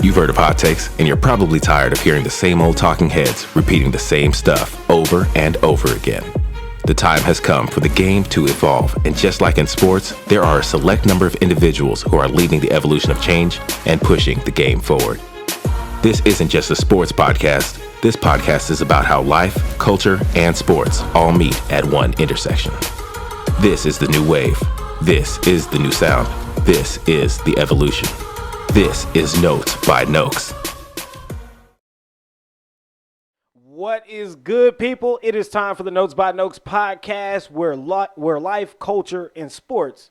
You've heard of hot takes, and you're probably tired of hearing the same old talking heads repeating the same stuff over and over again. The time has come for the game to evolve, and just like in sports, there are a select number of individuals who are leading the evolution of change and pushing the game forward. This isn't just a sports podcast. This podcast is about how life, culture, and sports all meet at one intersection. This is the new wave. This is the new sound. This is the evolution. This is Notes by Noakes. What is good, people? It is time for the Notes by Noakes podcast where life, culture, and sports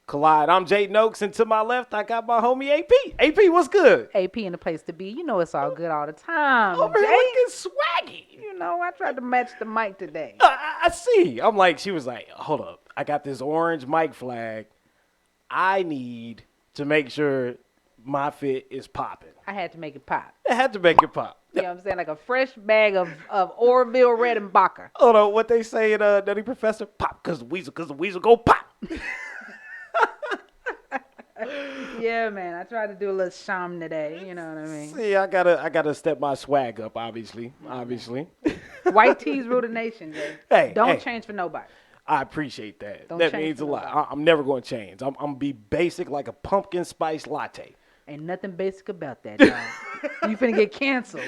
collide. I'm Jay Noakes, and to my left, I got my homie AP. AP, what's good? AP in the place to be. You know it's all good all the time. Over here looking swaggy. You know, I tried to match the mic today. I see. I'm like, she was like, hold up. I got this orange mic flag. I need to make sure my fit is popping. I had to make it pop. I had to make it pop. You know what I'm saying? Like a fresh bag of Orville Redenbacher. Hold on, what they say in Nutty Professor? Pop, cause the weasel go pop. Yeah, man. I tried to do a little sham today. You know what I mean? See, I gotta step my swag up, obviously. White tees rule the nation, Jay. Hey, Don't change for nobody. I appreciate that. Don't that change means a for lot. nobody. I'm never going to change. I'm going to be basic like a pumpkin spice latte. Ain't nothing basic about that, dog. You finna get canceled.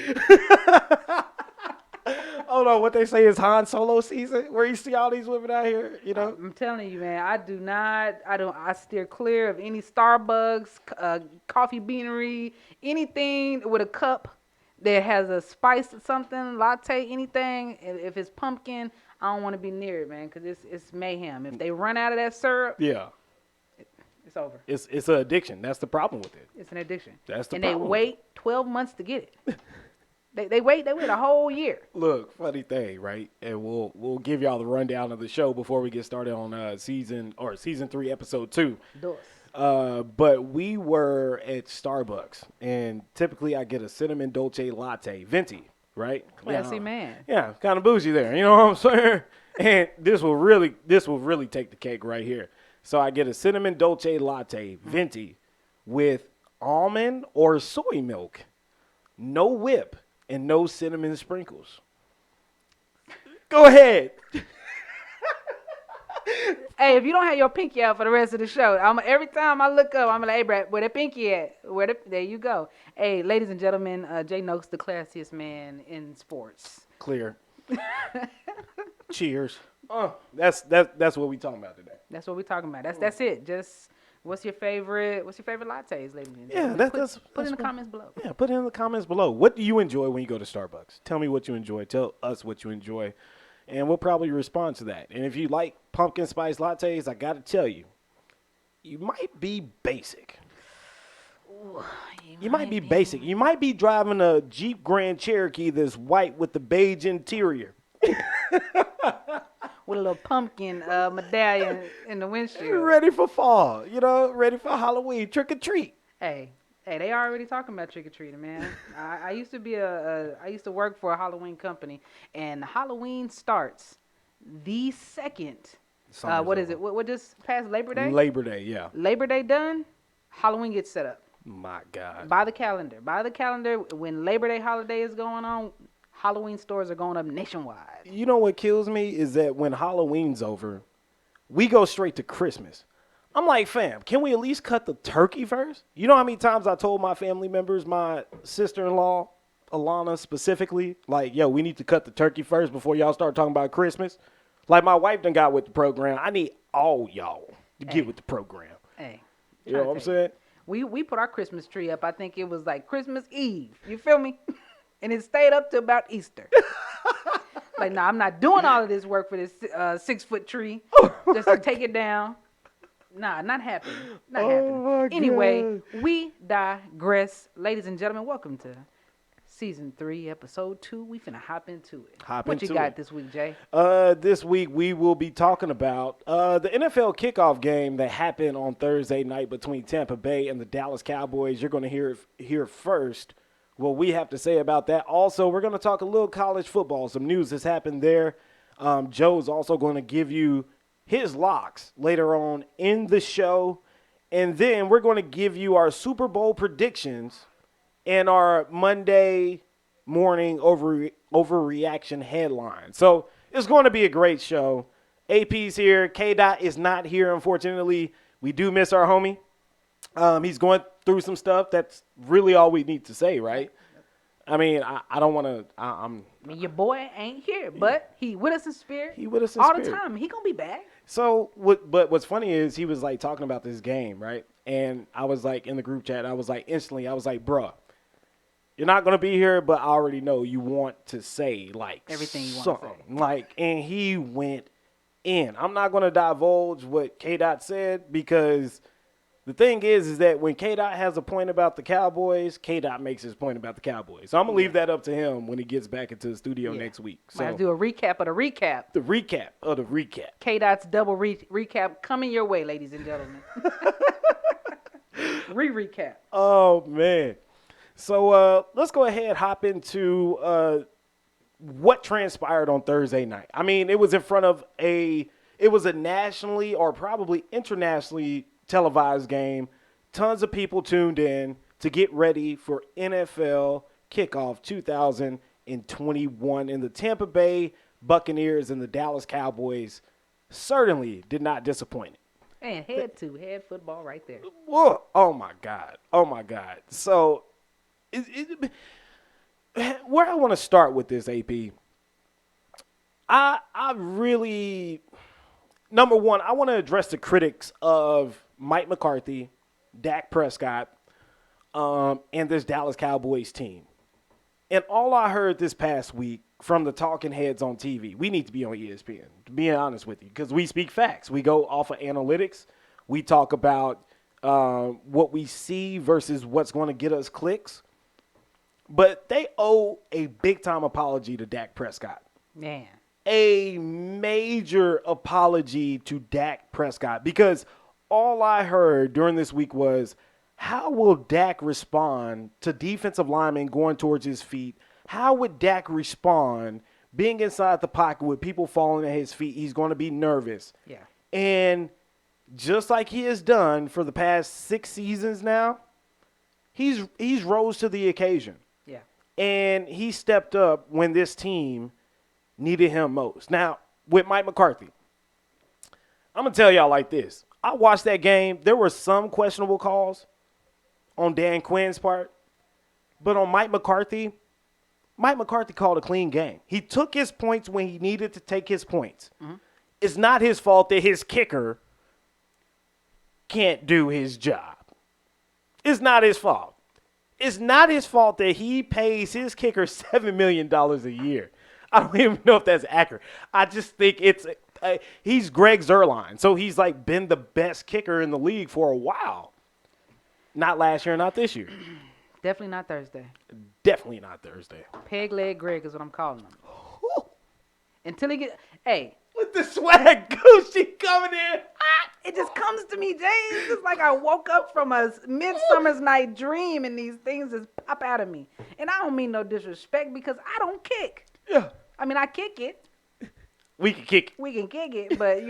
Hold on, what they say is Han Solo season, where you see all these women out here, you know? I'm telling you, man, I steer clear of any Starbucks, coffee beanery, anything with a cup that has a spice or something, latte, anything. If it's pumpkin, I don't want to be near it, man, because it's mayhem. If they run out of that syrup, Yeah. it's over. It's an addiction. That's the problem with it. It's an addiction. That's the and problem. they wait 12 months to get it. They wait a whole year. Look, funny thing, right? And we'll give y'all the rundown of the show before we get started on season 3, episode 2. But we were at Starbucks, and typically I get a cinnamon dolce latte, venti, right? Classy man. Yeah, kind of bougie there. You know what I'm saying? And this will really take the cake right here. So I get a cinnamon dolce latte, venti, with almond or soy milk, no whip, and no cinnamon sprinkles. Go ahead. Hey, if you don't have your pinky out for the rest of the show, every time I look up, I'm like, hey, Brad, where the pinky at? There you go. Hey, ladies and gentlemen, Jay Noakes, the classiest man in sports. Clear. Cheers. That's what we talking about today. That's what we're talking about. That's it. Just what's your favorite lattes, ladies and Yeah, gentlemen? Put in the comments below. Yeah, put it in the comments below. What do you enjoy when you go to Starbucks? Tell me what you enjoy. Tell us what you enjoy. And we'll probably respond to that. And if you like pumpkin spice lattes, I got to tell you, you might be basic. Ooh, You might be basic. You might be driving a Jeep Grand Cherokee that's white with the beige interior. With a little pumpkin medallion in the windshield. You're ready for fall, ready for Halloween, trick or treat. Hey, they already talking about trick or treating, man. I used to work for a Halloween company, and Halloween starts the second. What is it? What just passed Labor Day? Labor Day, yeah. Labor Day done, Halloween gets set up. My God. By the calendar, when Labor Day holiday is going on, Halloween stores are going up nationwide. You know what kills me is that when Halloween's over, we go straight to Christmas. I'm like, fam, can we at least cut the turkey first? You know how many times I told my family members, my sister-in-law, Alana specifically, like, yo, we need to cut the turkey first before y'all start talking about Christmas? Like, my wife done got with the program. I need all y'all to get with the program. Hey. You know what I'm saying? We put our Christmas tree up. I think it was like Christmas Eve. You feel me? And it stayed up to about Easter. Like, no, I'm not doing all of this work for this 6-foot tree just to take it down. Nah, not happening. Not happening. Anyway, we digress. Ladies and gentlemen, welcome to Season 3, Episode 2. We finna hop into it. What you got this week, Jay? This week we will be talking about the NFL kickoff game that happened on Thursday night between Tampa Bay and the Dallas Cowboys. You're going to hear first what we have to say about that. Also, we're going to talk a little college football. Some news has happened there. Joe's also going to give you his locks later on in the show. And then we're going to give you our Super Bowl predictions and our Monday morning overreaction headline. So it's going to be a great show. AP's here. K-Dot is not here, unfortunately. We do miss our homie. He's going through some stuff. That's really all we need to say, right? I mean, I don't want to. I mean, your boy ain't here, but he with us in spirit. He with us in all spirit. the time. He gonna be back. So, but what's funny is he was like talking about this game, right? And I was like in the group chat. I was like instantly. I was like, bruh, you're not gonna be here, but I already know you want to say like everything you want to say. Like, and he went in. I'm not gonna divulge what K-Dot said because the thing is that when K-Dot has a point about the Cowboys, K-Dot makes his point about the Cowboys. So I'm going to leave that up to him when he gets back into the studio next week. So Might do a recap of the recap. The recap of the recap. K-Dot's double recap coming your way, ladies and gentlemen. Recap. Oh, man. So let's go ahead and hop into what transpired on Thursday night. I mean, it was in front of it was a nationally or probably internationally televised game. Tons of people tuned in to get ready for NFL Kickoff 2021, and the Tampa Bay Buccaneers and the Dallas Cowboys certainly did not disappoint. And head football right there. Whoa. Oh my God. So where I want to start with this, AP, I really, number one, I want to address the critics of Mike McCarthy, Dak Prescott, and this Dallas Cowboys team. And all I heard this past week from the talking heads on TV, we need to be on ESPN, to be honest with you, because we speak facts. We go off of analytics. We talk about what we see versus what's going to get us clicks. But they owe a big-time apology to Dak Prescott. Man. A major apology to Dak Prescott, because all I heard during this week was, how will Dak respond to defensive linemen going towards his feet? How would Dak respond being inside the pocket with people falling at his feet? He's going to be nervous. Yeah. And just like he has done for the past 6 seasons now, he's rose to the occasion. Yeah. And he stepped up when this team needed him most. Now, with Mike McCarthy, I'm going to tell y'all like this. I watched that game. There were some questionable calls on Dan Quinn's part. But on Mike McCarthy called a clean game. He took his points when he needed to take his points. Mm-hmm. It's not his fault that his kicker can't do his job. It's not his fault. It's not his fault that he pays his kicker $7 million a year. I don't even know if that's accurate. I just think he's Greg Zuerlein, so he's like been the best kicker in the league for a while. Not last year, not this year. Definitely not Thursday. Definitely not Thursday. Peg leg Greg is what I'm calling him. Until he get, hey. With the swag Gucci coming in. It just comes to me, James. It's like I woke up from a midsummer's night dream and these things just pop out of me. And I don't mean no disrespect because I don't kick. Yeah. I mean, I kick it. We can kick it. We can kick it, but,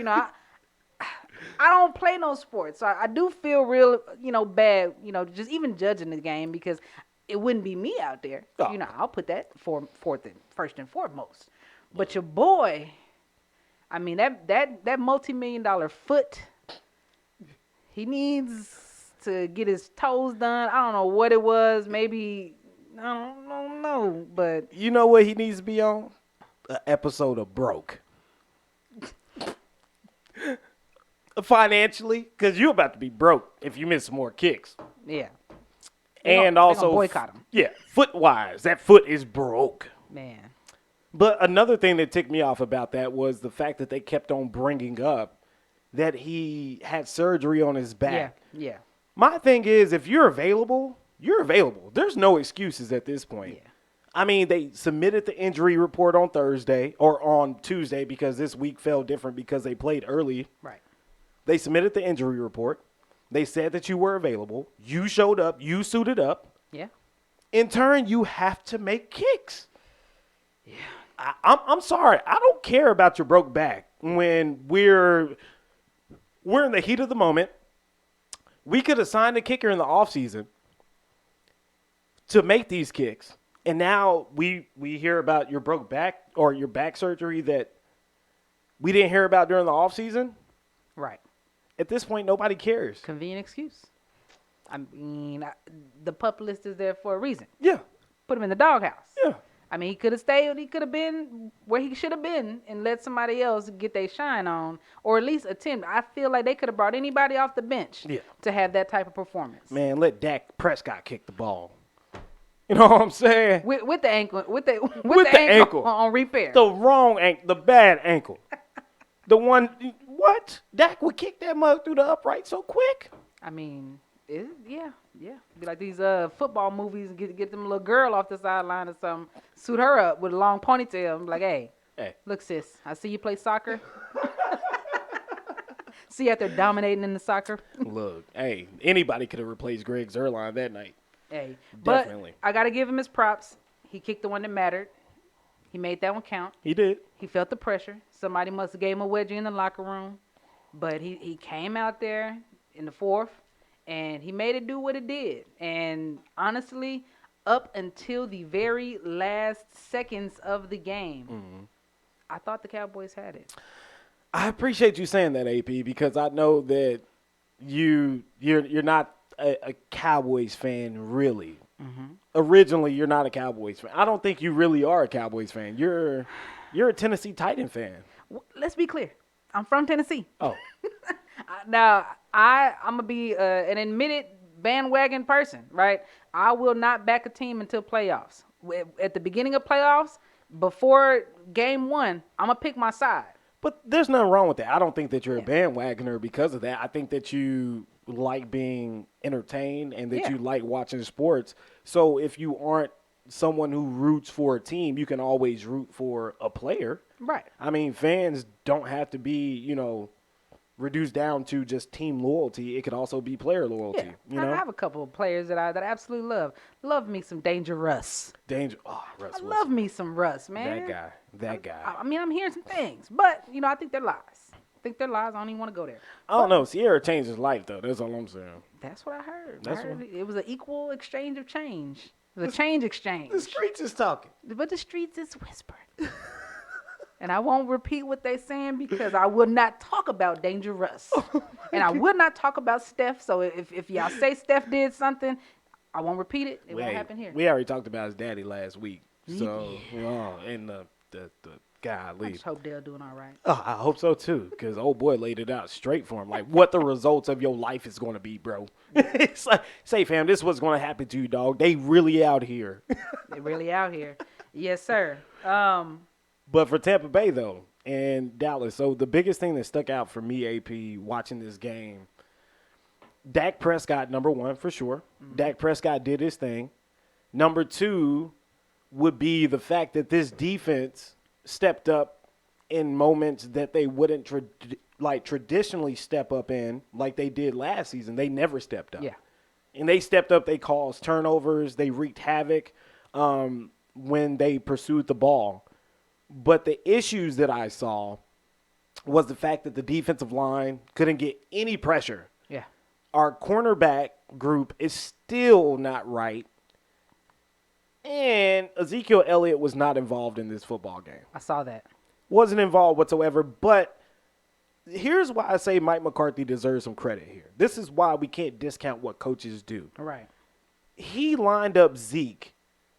I don't play no sports. So I do feel real, bad, just even judging the game because it wouldn't be me out there. Oh. I'll put that first and foremost. But your boy, I mean, that multi-million-dollar foot, he needs to get his toes done. I don't know what it was. Maybe, I don't know, but. You know what he needs to be on? An episode of Broke. Financially, because you're about to be broke if you miss some more kicks. Yeah. And they also, gonna boycott him. Yeah, foot-wise, that foot is broke. Man. But another thing that ticked me off about that was the fact that they kept on bringing up that he had surgery on his back. Yeah. My thing is, if you're available, you're available. There's no excuses at this point. Yeah. I mean, they submitted the injury report on Thursday or on Tuesday because this week fell different because they played early. Right. They submitted the injury report. They said that you were available. You showed up. You suited up. Yeah. In turn, you have to make kicks. Yeah. I'm sorry. I don't care about your broke back when we're in the heat of the moment. We could have signed a kicker in the offseason. to make these kicks. And now we hear about your broke back or your back surgery that we didn't hear about during the offseason. Right. At this point, nobody cares. Convenient excuse. I mean, the pup list is there for a reason. Yeah. Put him in the doghouse. Yeah. I mean, he could have stayed. He could have been where he should have been and let somebody else get their shine on, or at least attempt. I feel like they could have brought anybody off the bench to have that type of performance. Man, let Dak Prescott kick the ball. You know what I'm saying? With the ankle, with the ankle on repair. The wrong ankle, the bad ankle. The one, what? Dak would kick that mug through the upright so quick. I mean, yeah. Be like these football movies and get them little girl off the sideline or something. Suit her up with a long ponytail. I'm like, hey, look, sis, I see you play soccer. See you out there dominating in the soccer. Look, hey, anybody could have replaced Greg Zuerlein that night. Hey, definitely. But I got to give him his props. He kicked the one that mattered. He made that one count. He did. He felt the pressure. Somebody must have gave him a wedgie in the locker room. But he came out there in the fourth, and he made it do what it did. And honestly, up until the very last seconds of the game, I thought the Cowboys had it. I appreciate you saying that, AP, because I know that you're not a Cowboys fan, really. Originally, you're not a Cowboys fan. I don't think you really are a Cowboys fan. You're a Tennessee Titan fan. Let's be clear. I'm from Tennessee. Oh. Now, I'm going to be an admitted bandwagon person, right? I will not back a team until playoffs. At the beginning of playoffs, before game one, I'm going to pick my side. But there's nothing wrong with that. I don't think that you're a bandwagoner because of that. I think that you like being entertained and that you like watching sports. So if you aren't someone who roots for a team, you can always root for a player. Right. I mean, fans don't have to be, reduced down to just team loyalty. It could also be player loyalty. Yeah. I have a couple of players that I absolutely love. Love me some Danger Russ. Russ. I love me some Russ, man. That guy. I mean, I'm hearing some things, but, I think they're lies. I don't even want to go there. I don't know. Sierra changed his life, though. That's all I'm saying. That's what I heard. It was an equal exchange of change. It was a change exchange. The streets is talking. But the streets is whispered. And I won't repeat what they're saying because I will not talk about Danger Russ. And I will not talk about Steph. So if y'all say Steph did something, I won't repeat it. It won't happen here. We already talked about his daddy last week. So, and the guy leave. I just hope Dale doing all right. Oh, I hope so, too, because old boy laid it out straight for him. Like, what the results of your life is going to be, bro. It's like, say, fam, this is what's going to happen to you, dog. They really out here. They really out here. Yes, sir. But for Tampa Bay, though, and Dallas, so the biggest thing that stuck out for me, AP, watching this game, Dak Prescott, number one, for sure. Dak Prescott did his thing. Number two would be the fact that this defense stepped up in moments that they wouldn't traditionally step up in like they did last season. They never stepped up. Yeah. And they stepped up. They caused turnovers. They wreaked havoc when they pursued the ball. But the issues that I saw was the fact that the defensive line couldn't get any pressure. Yeah. Our cornerback group is still not right. And Ezekiel Elliott was not involved in this football game. I saw that. Wasn't involved whatsoever. But here's why I say Mike McCarthy deserves some credit here. This is why we can't discount what coaches do. Right. He lined up Zeke.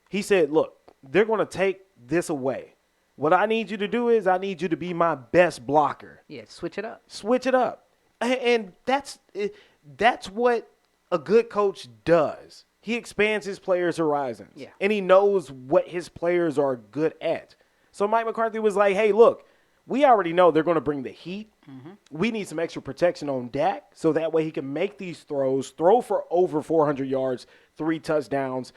He said, look, they're going to take this away. What I need you to do is I need you to be my best blocker. Yeah, switch it up. Switch it up. And that's what a good coach does. He expands his players' horizons. Yeah. And he knows what his players are good at. So Mike McCarthy was like, hey, look, we already know they're going to bring the heat. We need some extra protection on Dak so that way he can make these throws, throw for over 400 yards, 3 touchdowns,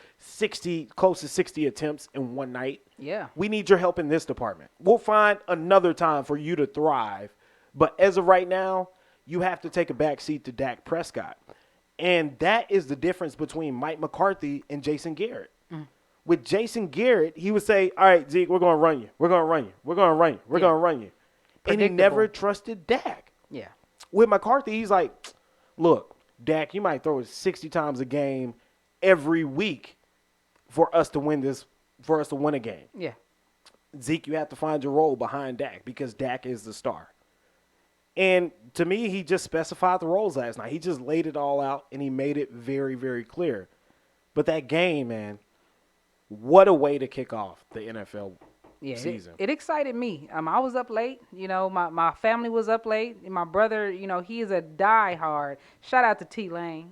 close to 60 attempts in one night. Yeah. We need your help in this department. We'll find another time for you to thrive. But as of right now, you have to take a back seat to Dak Prescott. And that is the difference between Mike McCarthy and Jason Garrett. With Jason Garrett, he would say, all right, Zeke, we're going to run you. We're going to run you. We're going to run you. We're going to run you. And he never trusted Dak. Yeah. With McCarthy, he's like, look, Dak, you might throw it 60 times a game every week. for us to win a game. Yeah. Zeke, you have to find your role behind Dak because Dak is the star. And to me, he just specified the roles last night. He just laid it all out, and he made it very, very clear. But that game, man, what a way to kick off the NFL season. It excited me. I was up late. My family was up late. And my brother, he is a diehard. Shout out to T Lane.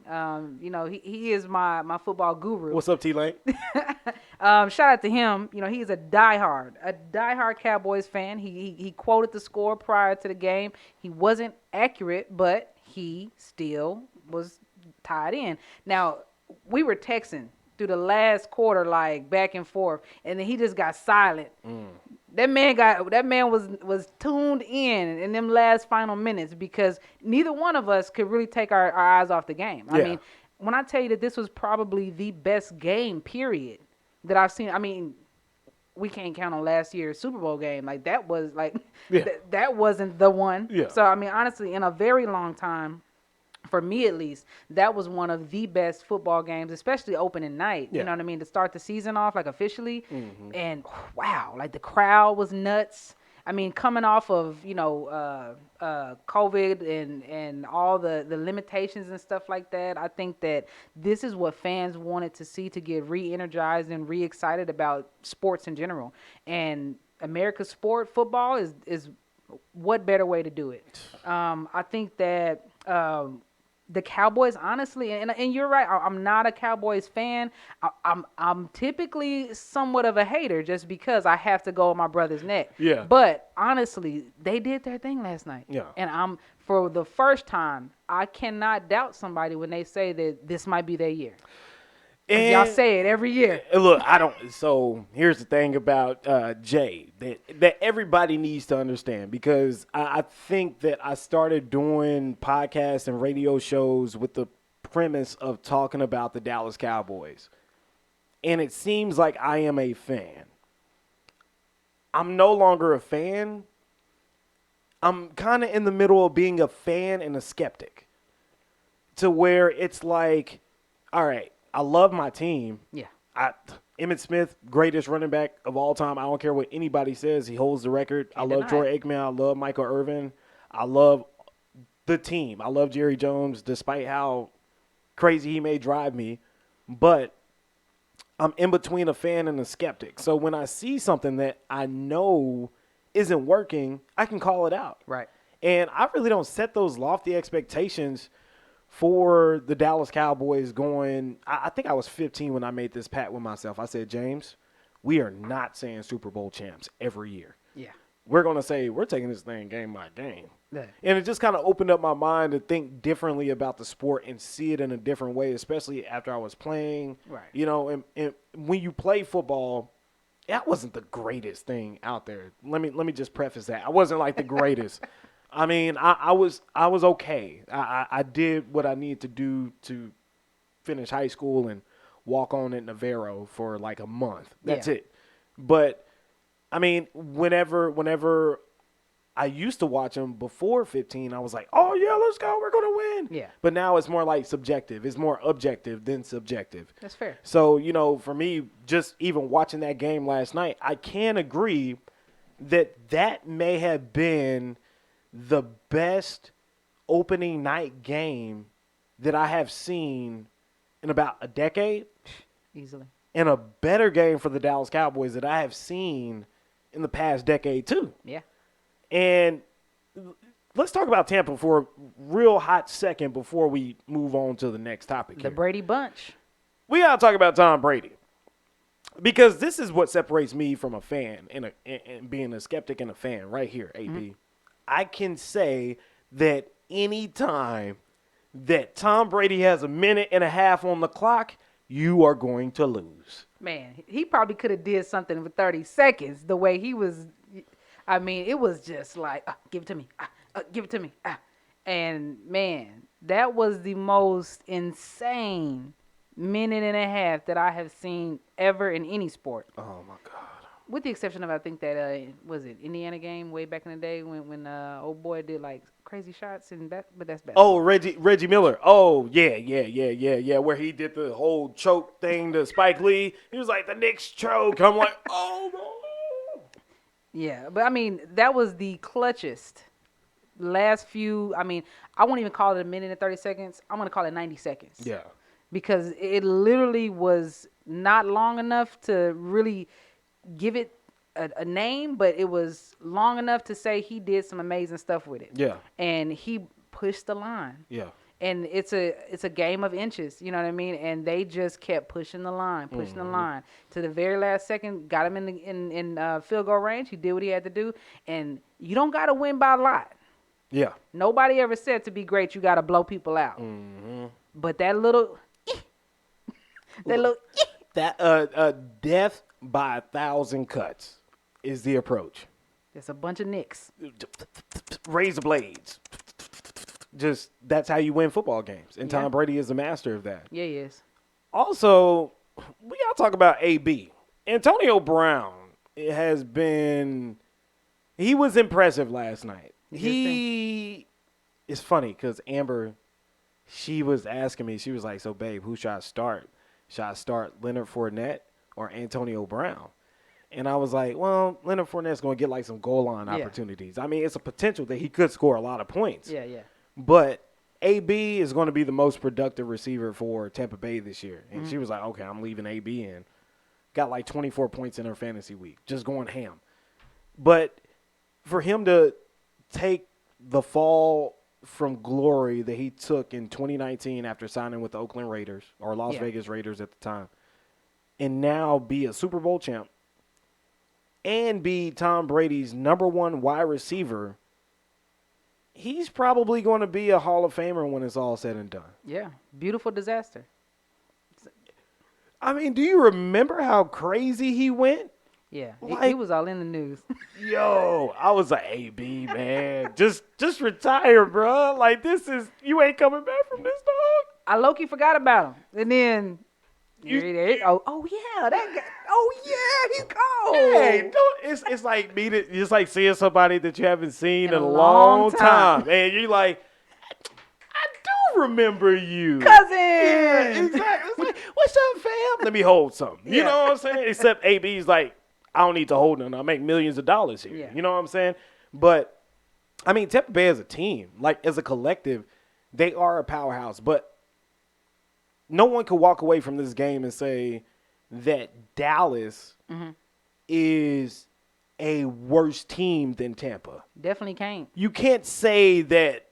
He is my football guru. What's up, T Lane? Shout out to him. He is a diehard Cowboys fan. He quoted the score prior to the game. He wasn't accurate, but he still was tied in. Now, we were texting through the last quarter, like back and forth, and then he just got silent. That man was tuned in them last final minutes because neither one of us could really take our eyes off the game. Yeah. I mean, when I tell you that this was probably the best game, period, that I've seen. I mean, we can't count on last year's Super Bowl game. Like that was like that wasn't the one. Yeah. So I mean, honestly, in a very long time, for me at least, that was one of the best football games, especially opening night. Yeah. You know what I mean? To start the season off, like officially. And wow, like the crowd was nuts. I mean, coming off of, COVID and all the limitations and stuff like that, I think that this is what fans wanted to see to get re-energized and re-excited about sports in general. And America's sport, football, is what better way to do it? I think that the Cowboys, honestly, and you're right, I'm not a Cowboys fan. I'm typically somewhat of a hater just because I have to go on my brother's neck. Yeah. But honestly, they did their thing last night. Yeah. And for the first time, I cannot doubt somebody when they say that this might be their year. And y'all say it every year. Look, so here's the thing about Jay that everybody needs to understand, because I think that I started doing podcasts and radio shows with the premise of talking about the Dallas Cowboys. And it seems like I am a fan. I'm no longer a fan. I'm kind of in the middle of being a fan and a skeptic, to where it's like, all right, I love my team. Yeah. Emmitt Smith, greatest running back of all time. I don't care what anybody says. He holds the record. I love Troy Aikman. I love Michael Irvin. I love the team. I love Jerry Jones, despite how crazy he may drive me. But I'm in between a fan and a skeptic. So when I see something that I know isn't working, I can call it out. Right. And I really don't set those lofty expectations for the Dallas Cowboys going. I think I was 15 when I made this pact with myself. I said, James, we are not saying Super Bowl champs every year. Yeah. We're going to say we're taking this thing game by game. Yeah. And it just kind of opened up my mind to think differently about the sport and see it in a different way, especially after I was playing. Right. And when you play football, that wasn't the greatest thing out there. Let me just preface that. I wasn't like the greatest. I mean, I was okay. I did what I needed to do to finish high school and walk on at Navarro for like a month. That's it. But, I mean, whenever I used to watch them before 15, I was like, oh, yeah, let's go. We're going to win. Yeah. But now it's more like subjective. It's more objective than subjective. That's fair. So, for me, just even watching that game last night, I can agree that may have been the best opening night game that I have seen in about a decade. Easily. And a better game for the Dallas Cowboys that I have seen in the past decade too. Yeah. And let's talk about Tampa for a real hot second before we move on to the next topic. The Brady Bunch. We got to talk about Tom Brady, because this is what separates me from a fan and being a skeptic and a fan right here, AP. Mm-hmm. I can say that any time that Tom Brady has a minute and a half on the clock, you are going to lose. Man, he probably could have did something for 30 seconds the way he was. I mean, it was just like, give it to me, give it to me. And, man, that was the most insane minute and a half that I have seen ever in any sport. Oh, my God. With the exception of, I think that was it Indiana game way back in the day when old boy did like crazy shots and that, but that's basketball. Oh, Reggie Miller. Oh, yeah. Where he did the whole choke thing to Spike Lee. He was like, the Knicks choke. I'm like, oh, no. Yeah, but I mean, that was the clutchest last few. I mean, I won't even call it a minute and 30 seconds. I'm going to call it 90 seconds. Yeah. Because it literally was not long enough to really give it a name, but it was long enough to say he did some amazing stuff with it. Yeah. And he pushed the line. Yeah. And it's a game of inches, you know what I mean? And they just kept pushing the line to the very last second. Got him in field goal range. He did what he had to do, and you don't got to win by a lot. Yeah. Nobody ever said to be great you got to blow people out. But that little, death by 1,000 cuts is the approach. It's a bunch of nicks. Razor blades. Just that's how you win football games, and Tom Brady is the master of that. Yeah, he is. Also, we gotta talk about AB. Antonio Brown has been. He was impressive last night. It's funny because Amber, she was asking me. She was like, "So, babe, who should I start? Should I start Leonard Fournette or Antonio Brown?" And I was like, "Well, Leonard Fournette's gonna get like some goal line opportunities. I mean, it's a potential that he could score a lot of points. Yeah. But AB is going to be the most productive receiver for Tampa Bay this year." And she was like, okay, I'm leaving AB in. Got like 24 points in her fantasy week. Just going ham. But for him to take the fall from glory that he took in 2019 after signing with the Oakland Raiders, or Las Vegas Raiders at the time, and now be a Super Bowl champ and be Tom Brady's number one wide receiver, he's probably going to be a Hall of Famer when it's all said and done. Yeah. Beautiful disaster. I mean, do you remember how crazy he went? Yeah. Like, he was all in the news. Yo, I was like, AB, man, just retire, bro. Like, you ain't coming back from this, dog. I low-key forgot about him. And then, that guy. Oh, yeah, he's cold. Hey, it's like it's like seeing somebody that you haven't seen in a long time. And you're like, I do remember you. Cousin. Yeah, exactly. It's like, what's up, fam? Let me hold something. You know what I'm saying? Except AB's like, I don't need to hold nothing. I make millions of dollars here. Yeah. You know what I'm saying? But, I mean, Tampa Bay as a team, like as a collective, they are a powerhouse. But no one could walk away from this game and say that Dallas is a worse team than Tampa. Definitely can't. You can't say that,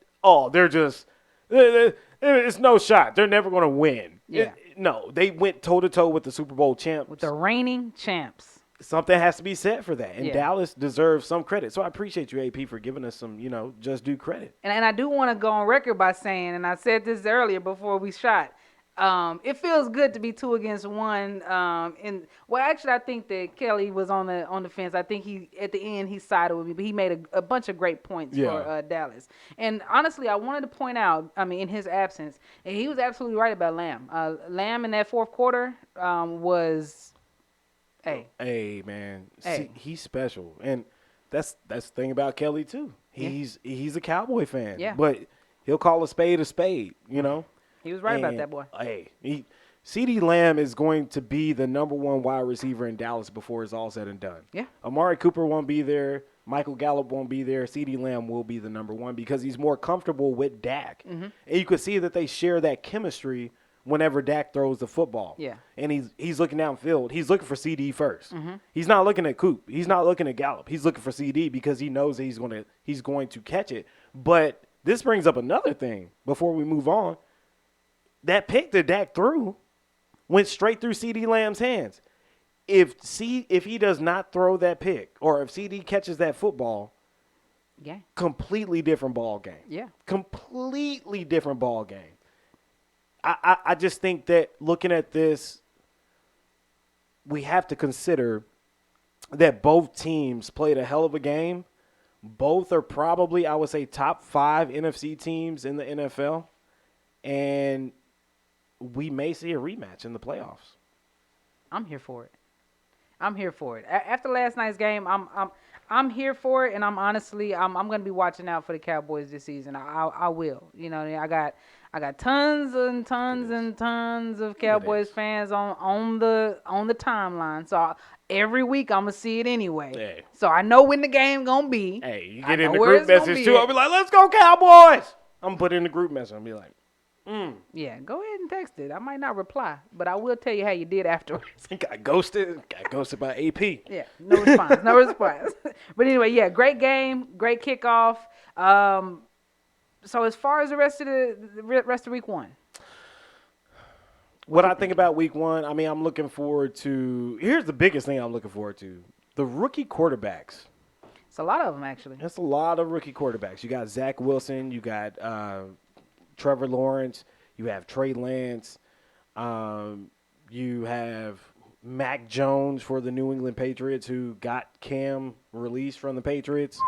they're just it's no shot. They're never going to win. Yeah. No, they went toe-to-toe with the Super Bowl champs. With the reigning champs. Something has to be said for that. And Yeah. Dallas deserves some credit. So I appreciate you, AP, for giving us some, just due credit. And I do want to go on record by saying, and I said this earlier before we shot, it feels good to be 2 against 1. Actually, I think that Kelly was on the fence. I think at the end he sided with me, but he made a bunch of great points for Dallas. And honestly, I wanted to point out, in his absence, and he was absolutely right about Lamb. Lamb in that fourth quarter was, Hey, man, Hey. he's special, and that's the thing about Kelly too. He's a Cowboy fan, but he'll call a spade, you know. He was right about that boy. Hey, CeeDee Lamb is going to be the number one wide receiver in Dallas before it's all said and done. Yeah. Amari Cooper won't be there. Michael Gallup won't be there. CeeDee Lamb will be the number one because he's more comfortable with Dak. And you could see that they share that chemistry whenever Dak throws the football. Yeah. And he's looking downfield. He's looking for CD first. He's not looking at Coop. He's not looking at Gallup. He's looking for CD because he knows that he's going to catch it. But this brings up another thing before we move on. That pick that Dak threw went straight through CeeDee Lamb's hands. If he does not throw that pick, or if CD catches that football, completely different ball game. Yeah. Completely different ball game. I just think that looking at this, we have to consider that both teams played a hell of a game. Both are probably, I would say, top 5 NFC teams in the NFL. And we may see a rematch in the playoffs. I'm here for it. I'm here for it. After last night's game, I'm here for it, and I'm gonna be watching out for the Cowboys this season. I will. You know, I got tons and tons and tons of Cowboys fans on the timeline. So every week I'm gonna see it anyway. Hey. So I know when the game gonna be. Hey, you get in the group message too. I'll be like, "Let's go Cowboys!" I'm gonna put it in the group message. I'll be like, Yeah, go ahead and text it. I might not reply, but I will tell you how you did afterwards. Got ghosted. Got ghosted by AP. Yeah, no response. No response. But anyway, yeah, great game, great kickoff. So as far as the rest of week one, what I think about week one, I mean, I'm looking forward to. Here's the biggest thing I'm looking forward to: the rookie quarterbacks. it's a lot of them actually. That's a lot of rookie quarterbacks. You got Zach Wilson. You got Trevor Lawrence. You have Trey Lance. You have Mac Jones for the New England Patriots, who got Cam released from the Patriots.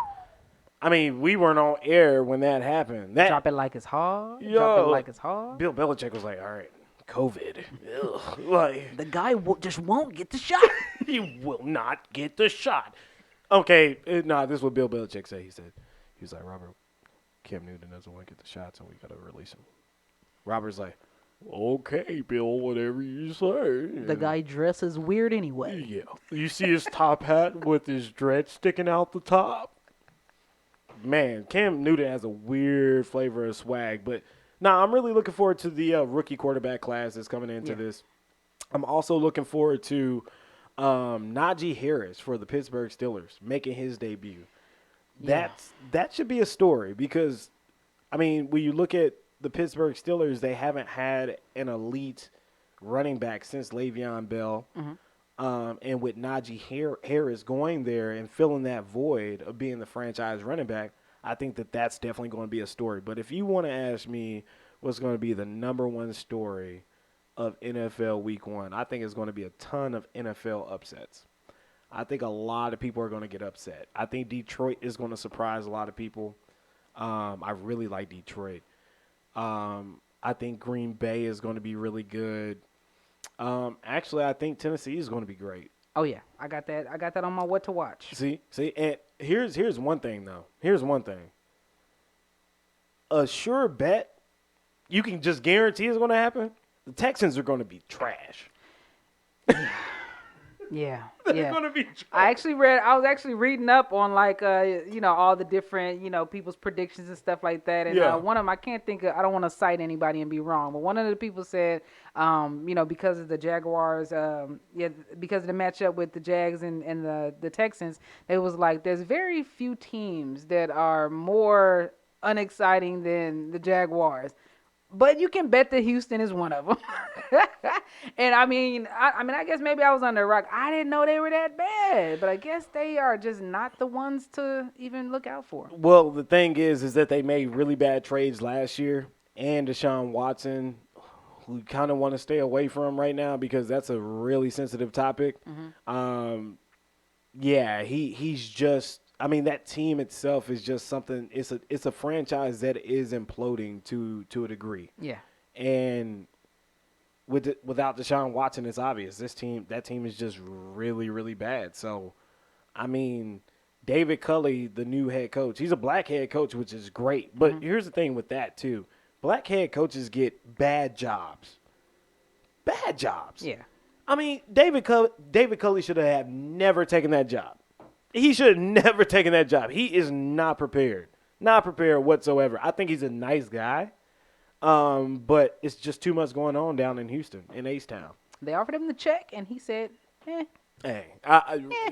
I mean, we weren't on air when that happened. Drop it like it's hard. Yo, Drop it like it's hard. Bill Belichick was like, all right, COVID. Ugh. Like, The guy just won't get the shot. he will not get the shot. Okay, this is what Bill Belichick said. He was like, Robert, Cam Newton doesn't want to get the shot, so we got to release him. Robert's like, okay, Bill, whatever you say. The guy dresses weird anyway. Yeah. You see his top hat with his dread sticking out the top? Man, Cam Newton has a weird flavor of swag. But, I'm really looking forward to the rookie quarterback class that's coming into this. I'm also looking forward to Najee Harris for the Pittsburgh Steelers making his debut. Yeah. That should be a story because, I mean, when you look at the Pittsburgh Steelers, they haven't had an elite running back since Le'Veon Bell. And with Najee Harris going there and filling that void of being the franchise running back, I think that's definitely going to be a story. But if you want to ask me what's going to be the number one story of NFL Week 1, I think it's going to be a ton of NFL upsets. I think a lot of people are going to get upset. I think Detroit is going to surprise a lot of people. I really like Detroit. I think Green Bay is going to be really good. Actually, I think Tennessee is going to be great. Oh yeah, I got that on my what to watch. See, and here's one thing though. Here's one thing. A sure bet, you can just guarantee is going to happen. The Texans are going to be trash. Yeah, They're going to be trash. I was actually reading up on all the different people's predictions and stuff like that. And one of them, I don't want to cite anybody and be wrong, but one of the people said, because of the Jaguars, because of the matchup with the Jags and the Texans, it was like there's very few teams that are more unexciting than the Jaguars. But you can bet that Houston is one of them. And I guess maybe I was under a rock. I didn't know they were that bad, but I guess they are just not the ones to even look out for. Well, the thing is that they made really bad trades last year, and Deshaun Watson, who kind of want to stay away from right now because that's a really sensitive topic. He's just. I mean, that team itself is just something. It's a franchise that is imploding to a degree. Yeah. And without Deshaun Watson, it's obvious that team is just really, really bad. So, I mean, David Culley, the new head coach, he's a black head coach, which is great. But here's the thing with that too: black head coaches get bad jobs. Bad jobs. Yeah. I mean, David Culley should have never taken that job. He should have never taken that job. He is not prepared. Not prepared whatsoever. I think he's a nice guy, but it's just too much going on down in Houston, in H-Town. They offered him the check, and he said, Hey,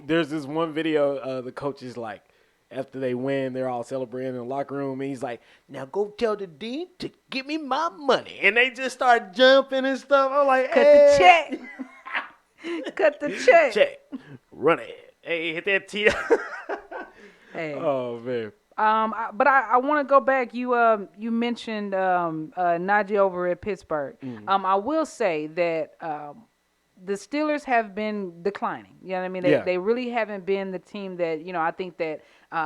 there's this one video the coach is like, after they win, they're all celebrating in the locker room, and he's like, now go tell the dean to give me my money. And they just start jumping and stuff. I'm like, Cut the check. Cut the check. Check. Run it. Hey, hit that T. Hey. Oh, man. But I want to go back. You mentioned Najee over at Pittsburgh. I will say that the Steelers have been declining. You know what I mean? They really haven't been the team that, I think that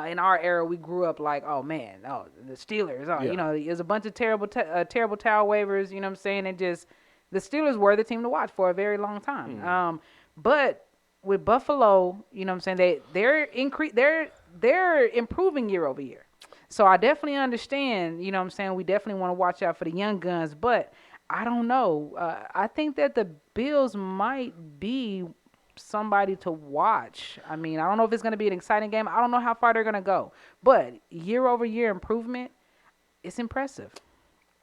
in our era we grew up like, oh, man, the Steelers. There's a bunch of terrible towel wavers, you know what I'm saying? And just the Steelers were the team to watch for a very long time. But with Buffalo, you know what I'm saying, they're improving year over year. So I definitely understand, you know what I'm saying, we definitely want to watch out for the young guns, but I don't know. I think that the Bills might be somebody to watch. I mean, I don't know if it's going to be an exciting game. I don't know how far they're going to go. But year over year improvement, it's impressive.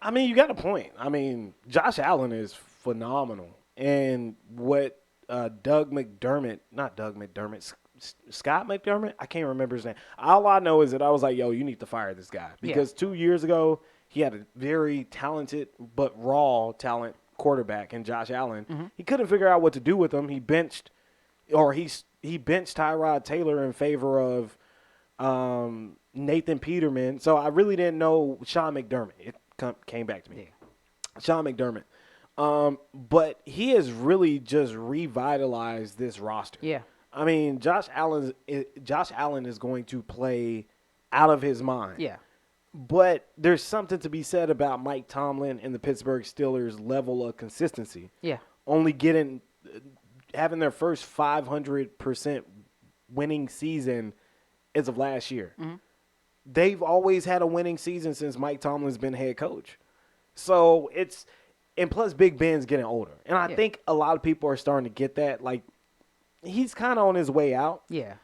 I mean, you got a point. I mean, Josh Allen is phenomenal. And what Scott McDermott, I can't remember his name. All I know is that I was like, yo, you need to fire this guy. Because 2 years ago, he had a very talented but raw talent quarterback in Josh Allen. Mm-hmm. He couldn't figure out what to do with him. He benched Tyrod Taylor in favor of Nathan Peterman. So I really didn't know Sean McDermott. It came back to me. Yeah. Sean McDermott. But he has really just revitalized this roster. Yeah. I mean, Josh Allen is going to play out of his mind. Yeah. But there's something to be said about Mike Tomlin and the Pittsburgh Steelers' level of consistency. Yeah. Only having their first 500% winning season as of last year. Mm-hmm. They've always had a winning season since Mike Tomlin's been head coach. So and plus Big Ben's getting older. And I think a lot of people are starting to get that. Like, he's kind of on his way out. Yeah.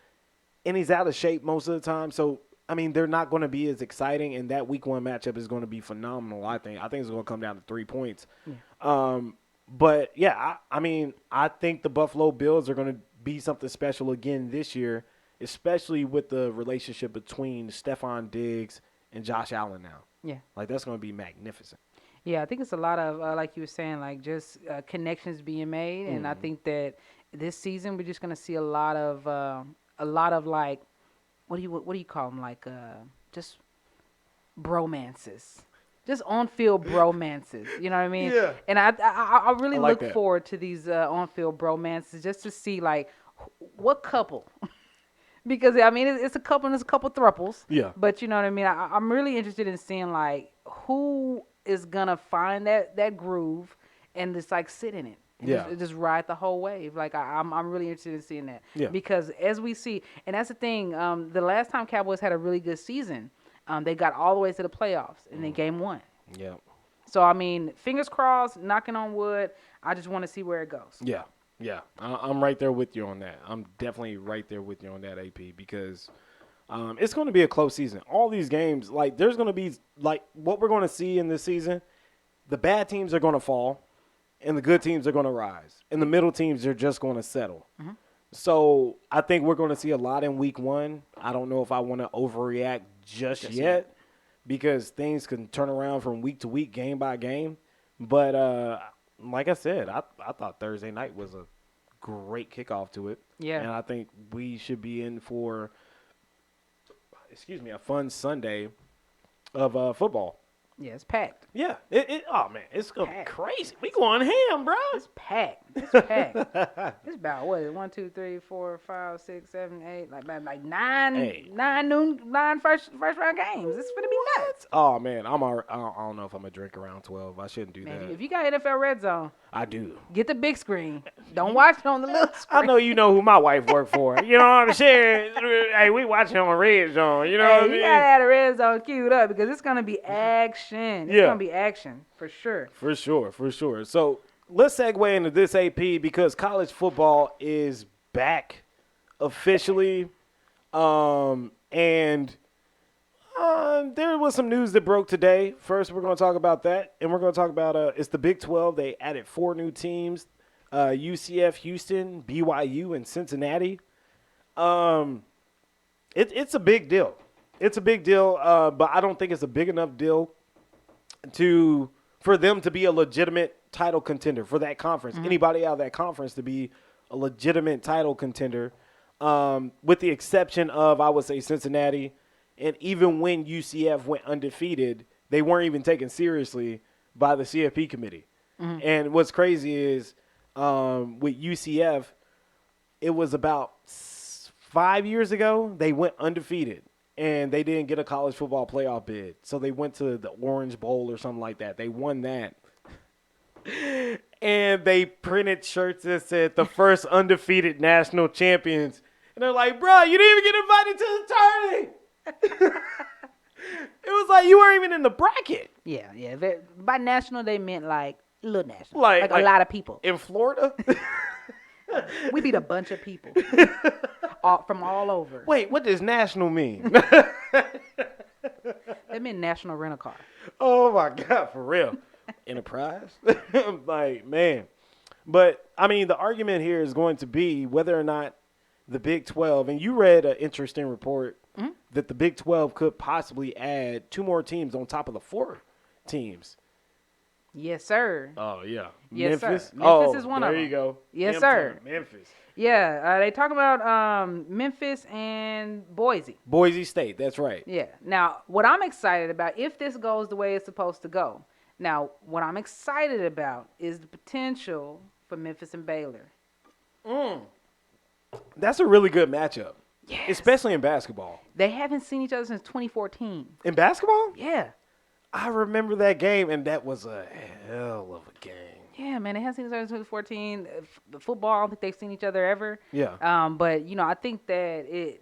And he's out of shape most of the time. So, I mean, they're not going to be as exciting, and that week 1 matchup is going to be phenomenal, I think. I think it's going to come down to 3 points. Yeah. But, yeah, I mean, I think the Buffalo Bills are going to be something special again this year, especially with the relationship between Stephon Diggs and Josh Allen now. Yeah. Like, that's going to be magnificent. Yeah, I think it's a lot of, like you were saying, like just connections being made. And I think that this season we're just going to see a lot of like, what do you call them? Like just bromances. Just on-field bromances, you know what I mean? Yeah. And I really like look forward to these on-field bromances just to see, like, what couple. Because, I mean, it's a couple and it's a couple thruples. Yeah. But, you know what I mean? I'm really interested in seeing, like, who is going to find that groove and just, like, sit in it. And just ride the whole wave. Like, I'm really interested in seeing that. Yeah. Because as we see, and that's the thing, the last time Cowboys had a really good season, they got all the way to the playoffs, and then game 1. Yeah. So, I mean, fingers crossed, knocking on wood. I just want to see where it goes. Yeah. Yeah. I'm right there with you on that. I'm definitely right there with you on that, AP, because it's going to be a close season. All these games, like, there's going to be, like, what we're going to see in this season, the bad teams are going to fall, and the good teams are going to rise. And the middle teams are just going to settle. Mm-hmm. So I think we're going to see a lot in week 1. I don't know if I want to overreact just yet because things can turn around from week to week, game by game. But like I said, I thought Thursday night was a great kickoff to it. Yeah. And I think we should be in for, a fun Sunday of football. Yeah, it's packed. Yeah. Oh, man, it's going to be crazy. We going ham, bro. It's packed. It's packed. It's about, what is it, 1, 2, 3, 4, 5, 6, 7, 8, like nine first round games. It's going to be nuts. Oh, man, I don't know if I'm going to drink around 12. I shouldn't do that. If you got NFL Red Zone. I do. Get the big screen. Don't watch it on the little screen. I know you know who my wife worked for. You know what I'm saying? Hey, we watching on Red Zone. You know what I mean? You got to have the Red Zone queued up because it's going to be action. It's going to be action for sure. For sure. So let's segue into this, AP, because college football is back officially. And there was some news that broke today. First, we're going to talk about that. And we're going to talk about it's the Big 12. They added 4 new teams, UCF, Houston, BYU, and Cincinnati. It's a big deal. It's a big deal, but I don't think it's a big enough deal for them to be a legitimate title contender for that conference. Mm-hmm. Anybody out of that conference to be a legitimate title contender, with the exception of, I would say, Cincinnati. And even when UCF went undefeated, they weren't even taken seriously by the CFP committee. Mm-hmm. And what's crazy is with UCF, it was about 5 years ago, they went undefeated. And they didn't get a college football playoff bid. So they went to the Orange Bowl or something like that. They won that. And they printed shirts that said the first undefeated national champions. And they're like, bro, you didn't even get invited to the tourney. It was like you weren't even in the bracket. Yeah. By national, they meant like little national. Like a lot of people. In Florida? We beat a bunch of people from all over. Wait, what does national mean? That meant national rental car. Oh, my God, for real. Enterprise? Like, man. But, I mean, the argument here is going to be whether or not the Big 12, and you read an interesting report that the Big 12 could possibly add 2 more teams on top of the 4 teams. Yes, sir. Oh, yeah. Yes, Memphis? sir. Memphis is one of them. There you go. Yes, Hampton, sir. Memphis. Yeah, they talk about Memphis and Boise. Boise State, that's right. Yeah. Now, what I'm excited about, if this goes the way it's supposed to go, now, what I'm excited about is the potential for Memphis and Baylor. That's a really good matchup. Yes. Especially in basketball. They haven't seen each other since 2014. In basketball? Yeah. I remember that game, and that was a hell of a game. Yeah, man, they haven't seen each other since 2014. The football, I don't think they've seen each other ever. Yeah. But, I think that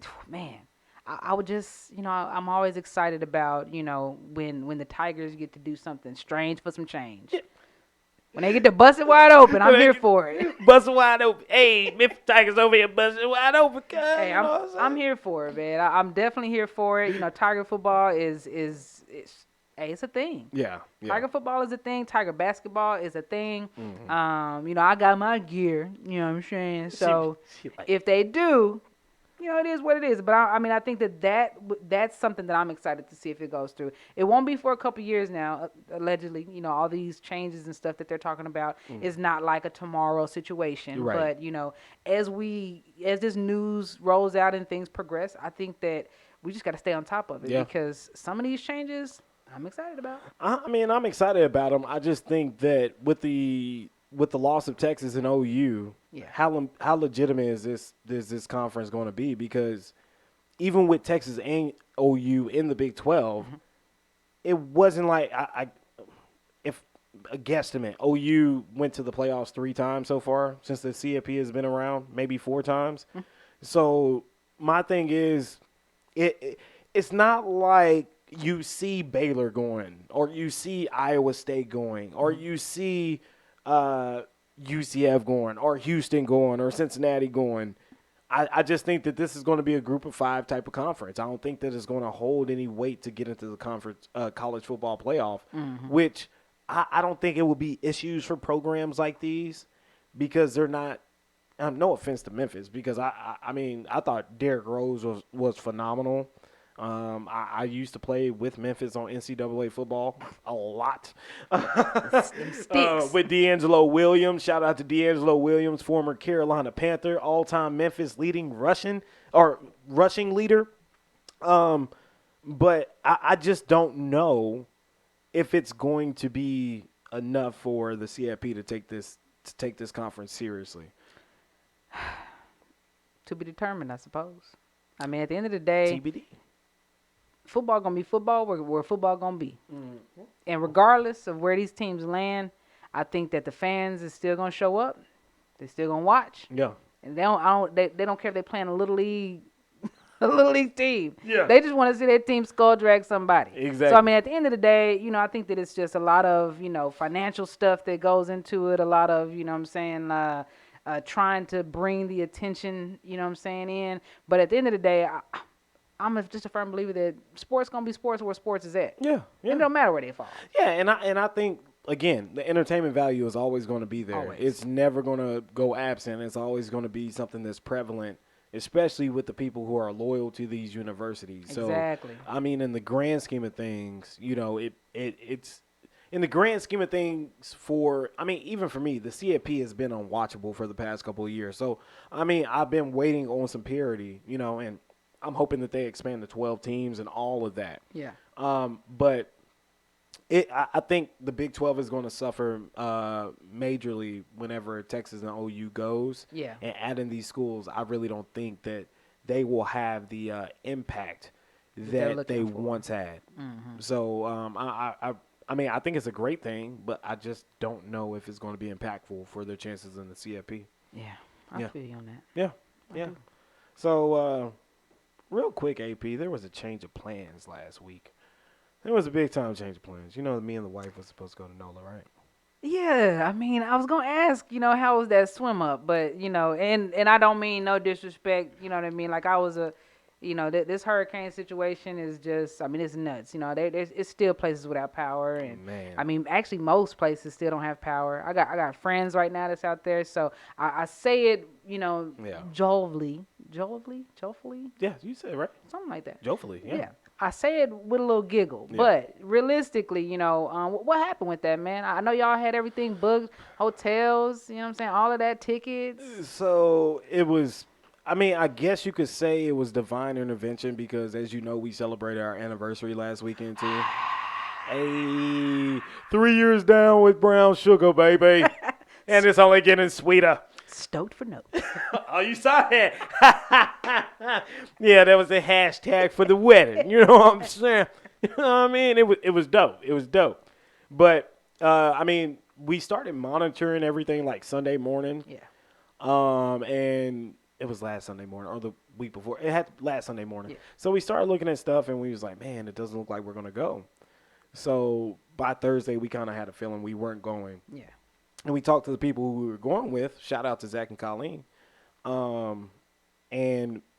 I would just, I'm always excited about, when the Tigers get to do something strange for some change. Yeah. When they get to bust it wide open, I'm here for it. Bust it wide open. Hey, Memphis Tigers over here busting wide open. Hey, I'm here for it, man. I'm definitely here for it. Tiger football is it's a thing. Yeah. Tiger football is a thing. Tiger basketball is a thing. Mm-hmm. I got my gear. You know what I'm saying? So if they do, it is what it is. But I think that's something that I'm excited to see if it goes through. It won't be for a couple years now, allegedly. All these changes and stuff that they're talking about is not like a tomorrow situation. Right. But as this news rolls out and things progress, I think that we just got to stay on top of it because some of these changes I'm excited about. I'm excited about them. I just think that with the loss of Texas and OU, how legitimate is this conference going to be? Because even with Texas and OU in the Big 12, it wasn't like if a guesstimate. OU went to the playoffs 3 times so far since the CFP has been around, maybe 4 times. So my thing is, it's not like you see Baylor going, or you see Iowa State going, or you see UCF going, or Houston going, or Cincinnati going. I just think that this is going to be a group of 5 type of conference. I don't think that it's going to hold any weight to get into the conference college football playoff, which I don't think it would be issues for programs like these because they're not. No offense to Memphis, because I thought Derrick Rose was phenomenal. I used to play with Memphis on NCAA football a lot with D'Angelo Williams. Shout out to D'Angelo Williams, former Carolina Panther, all-time Memphis leading rushing leader. But I just don't know if it's going to be enough for the CFP to take this conference seriously. To be determined, I suppose. I mean, at the end of the day, TBD. Football gonna be football where football gonna be, and regardless of where these teams land, I think that the fans is still gonna show up. They're still gonna watch. Yeah, and they don't care if they're playing a little league team. Yeah, they just want to see their team skull drag somebody. Exactly. So I mean, at the end of the day, I think that it's just a lot of financial stuff that goes into it. A lot of trying to bring the attention in. But at the end of the day, I'm just a firm believer that sports gonna be sports where sports is at. Yeah. It don't matter where they fall. Yeah, and I think again the entertainment value is always going to be there. Always. It's never going to go absent. It's always going to be something that's prevalent, especially with the people who are loyal to these universities. Exactly. So I mean, in the grand scheme of things, it's in the grand scheme of things even for me, the CFP has been unwatchable for the past couple of years. So I've been waiting on some parity, and I'm hoping that they expand to 12 teams and all of that. Yeah. But I think the Big 12 is going to suffer majorly whenever Texas and OU goes. Yeah. And adding these schools, I really don't think that they will have the impact that they once had. Mm-hmm. So I mean, I think it's a great thing, but I just don't know if it's going to be impactful for their chances in the CFP. Yeah, I feel you on that. Yeah, yeah. So, real quick, AP, there was a change of plans last week. There was a big time change of plans. You know, me and the wife was supposed to go to NOLA, right? Yeah, I mean, I was gonna ask, how was that swim up? But and I don't mean no disrespect. You know what I mean? Like I was this hurricane situation is just, I mean, it's nuts. It's still places without power, and Man. I mean, actually, most places still don't have power. I got friends right now that's out there, so I say it, jovially. Yeah, you said it right. Something like that. Joyfully, yeah. I say it with a little giggle, but realistically, what happened with that, man? I know y'all had everything booked, hotels, you know what I'm saying, all of that, tickets. So it was, I mean, I guess you could say it was divine intervention because, as you know, we celebrated our anniversary last weekend, too. Hey, 3 years down with brown sugar, baby. And it's only getting sweeter. Stoked for no. Oh, you saw that? Yeah, that was the hashtag for the wedding. You know what I'm saying? You know what I mean? It was dope. It was dope. But, I mean, we started monitoring everything like Sunday morning. Yeah. And it was last Sunday morning or the week before. It had last Sunday morning. Yeah. So we started looking at stuff and we was like, man, it doesn't look like we're going to go. So by Thursday, we kind of had a feeling we weren't going. Yeah. And we talked to the people who we were going with. Shout out to Zach and Colleen. And,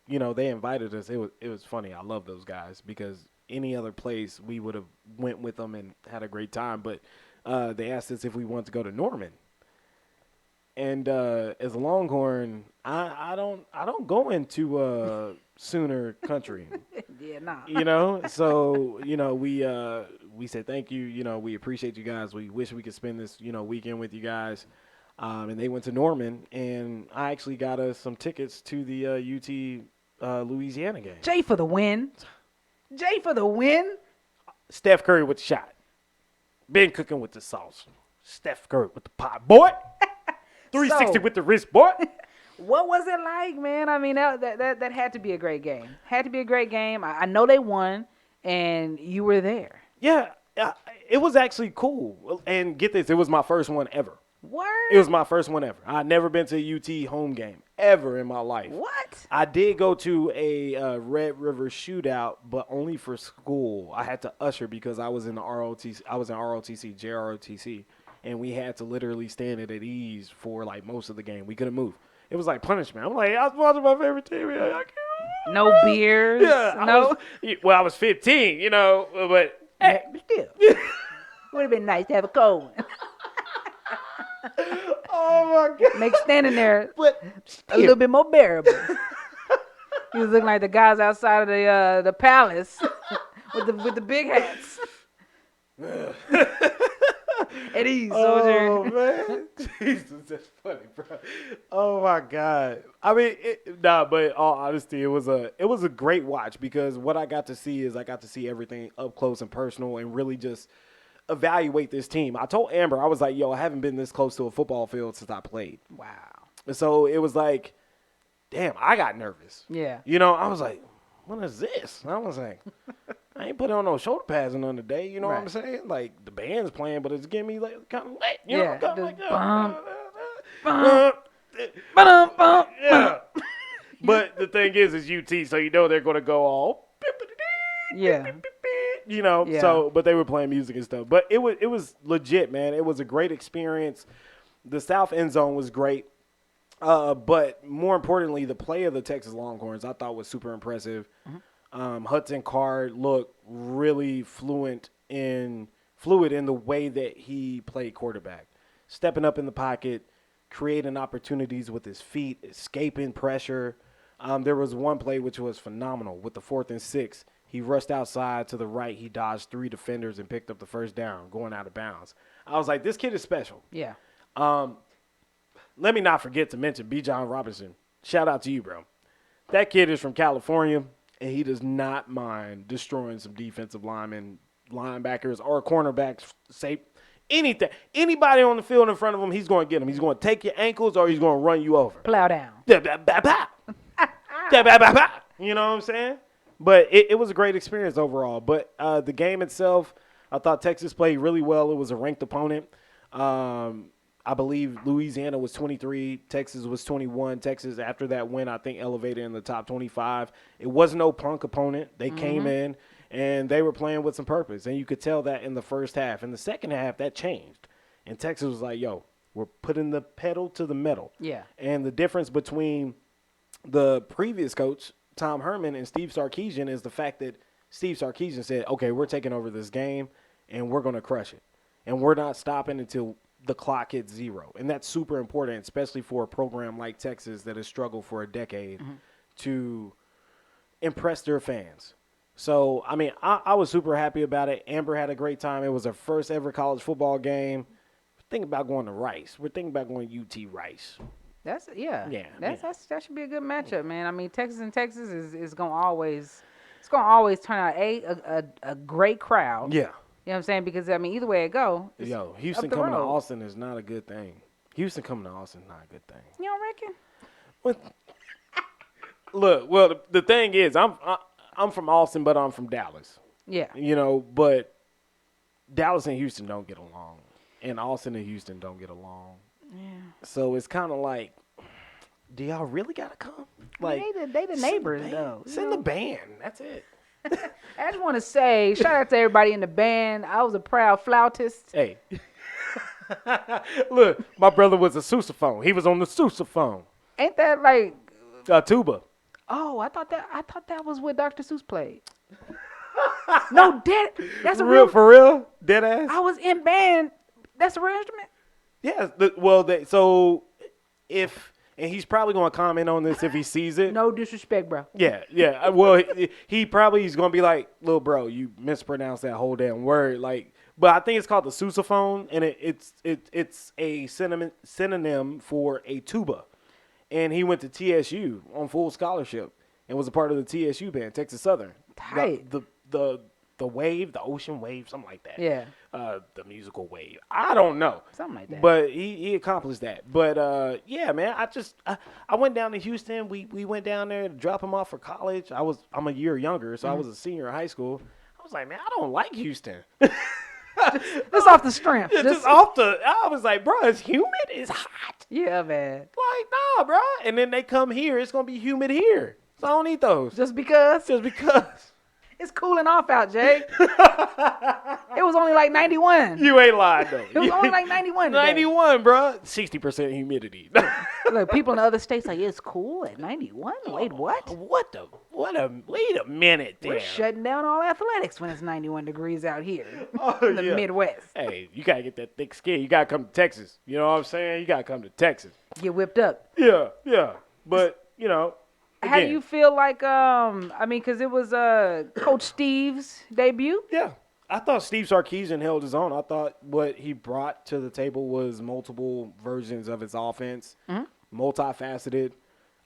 they invited us. It was funny. I love those guys because any other place we would have went with them and had a great time. But they asked us if we wanted to go to Norman. And as a Longhorn, I don't go into Sooner country. Yeah, nah. So we said thank you. We appreciate you guys. We wish we could spend this weekend with you guys. And they went to Norman, and I actually got us some tickets to the UT Louisiana game. Jay for the win. Steph Curry with the shot. Ben cooking with the sauce. Steph Curry with the pot, boy. 360 with the wrist, boy. What was it like, man? I mean, that had to be a great game. I know they won, and you were there. Yeah, it was actually cool. And get this, it was my first one ever. Word? It was my first one ever. I'd never been to a UT home game ever in my life. What? I did go to a Red River shootout, but only for school. I had to usher because I was in the ROTC. I was in ROTC, JROTC, and we had to literally stand at ease for like most of the game. We couldn't move. It was like punishment. I'm like, I was watching my favorite team. I can't. No beers. Yeah. No. I was 15, but Hey, still. Would have been nice to have a cold one. Oh my God. Make standing there But a little bit more bearable. He was looking like the guys outside of the palace with the big hats. At ease, soldier. Oh man, Jesus, that's funny, bro. Oh my God. I mean, but in all honesty, it was a great watch because what I got to see is everything up close and personal and really just evaluate this team. I told Amber, I was like, yo, I haven't been this close to a football field since I played. Wow. So it was like, damn, I got nervous. Yeah. I was like, what is this? I was like, I ain't put on no shoulder pads on the day. You know what I'm saying? Like the band's playing, but it's getting me like kind of lit. You know, kind of like bump. Yeah. But the thing is UT, so they're gonna go all. Yeah. So but they were playing music and stuff. But it was legit, man. It was a great experience. The south end zone was great. But more importantly, the play of the Texas Longhorns I thought was super impressive. Mm-hmm. Hudson Card looked really fluid in the way that he played quarterback, stepping up in the pocket, creating opportunities with his feet, escaping pressure. There was one play which was phenomenal with the 4th and 6. He rushed outside to the right. He dodged 3 defenders and picked up the first down, going out of bounds. I was like, this kid is special. Yeah. Let me not forget to mention B. John Robinson. Shout out to you, bro. That kid is from California, and he does not mind destroying some defensive linebackers or cornerbacks, say anything. Anybody on the field in front of him, he's going to get him. He's going to take your ankles or he's going to run you over. Plow down. You know what I'm saying? But it was a great experience overall. But the game itself, I thought Texas played really well. It was a ranked opponent. I believe Louisiana was 23. Texas was 21. Texas, after that win, I think elevated in the top 25. It was no punk opponent. They came in, and they were playing with some purpose. And you could tell that in the first half. In the second half, that changed. And Texas was like, yo, we're putting the pedal to the metal. Yeah. And the difference between the previous coach, Tom Herman, and Steve Sarkisian is the fact that Steve Sarkisian said, okay, we're taking over this game, and we're going to crush it. And we're not stopping until the clock hits 0. And that's super important, especially for a program like Texas that has struggled for a decade to impress their fans. So, I mean, I was super happy about it. Amber had a great time. It was her first ever college football game. We're thinking about going to Rice. We're thinking about going to UT Rice. That should be a good matchup, man. I mean, Texas is gonna always turn out a great crowd. Yeah. You know what I'm saying? Because, I mean, either way it go. Yo, Houston coming to Austin is not a good thing. Houston coming to Austin is not a good thing. You don't reckon? What? Look, well, the thing is, I'm from Austin, but I'm from Dallas. Yeah. You know, but Dallas and Houston don't get along, and Austin and Houston don't get along. Yeah. So it's kind of like, do y'all really gotta come? Like, they the neighbors, though. Send the band. That's it. I just want to say, shout out to everybody in the band. I was a proud flautist. Hey. Look, my brother was a sousaphone. He was on the sousaphone. Ain't that like tuba? Oh, I thought that was what Dr. Seuss played. No, that's a real for real? Dead ass? I was in band. That's a real instrument? Yeah. And he's probably going to comment on this if he sees it. No disrespect, bro. Yeah. Well, he probably is going to be like, little bro, you mispronounced that whole damn word. Like, but I think it's called the sousaphone, and it's a synonym for a tuba. And he went to TSU on full scholarship and was a part of the TSU band, Texas Southern. Tight. The wave, the ocean wave, something like that. Yeah. The musical wave. I don't know. Something like that. But he accomplished that. But, yeah, man, I went down to Houston. We went down there to drop him off for college. I'm a year younger, so I was a senior in high school. I was like, man, I don't like Houston. Just off the strength. I was like, bro, it's humid. It's hot. Yeah, man. Like, nah, bro. And then they come here. It's going to be humid here. So I don't eat those. Just because? It's cooling off out, Jay. It was only like 91. You ain't lying, though. It was only like 91 today. 91, bro. 60% humidity. Look, people in the other states like, it's cool at 91? Wait, what? Wait a minute there. We're shutting down all athletics when it's 91 degrees out here in the Midwest. Hey, you got to get that thick skin. You got to come to Texas. You know what I'm saying? You got to come to Texas. Get whipped up. Yeah. But, you know. How do you feel like, because it was Coach Steve's debut? Yeah. I thought Steve Sarkisian held his own. I thought what he brought to the table was multiple versions of his offense, multifaceted,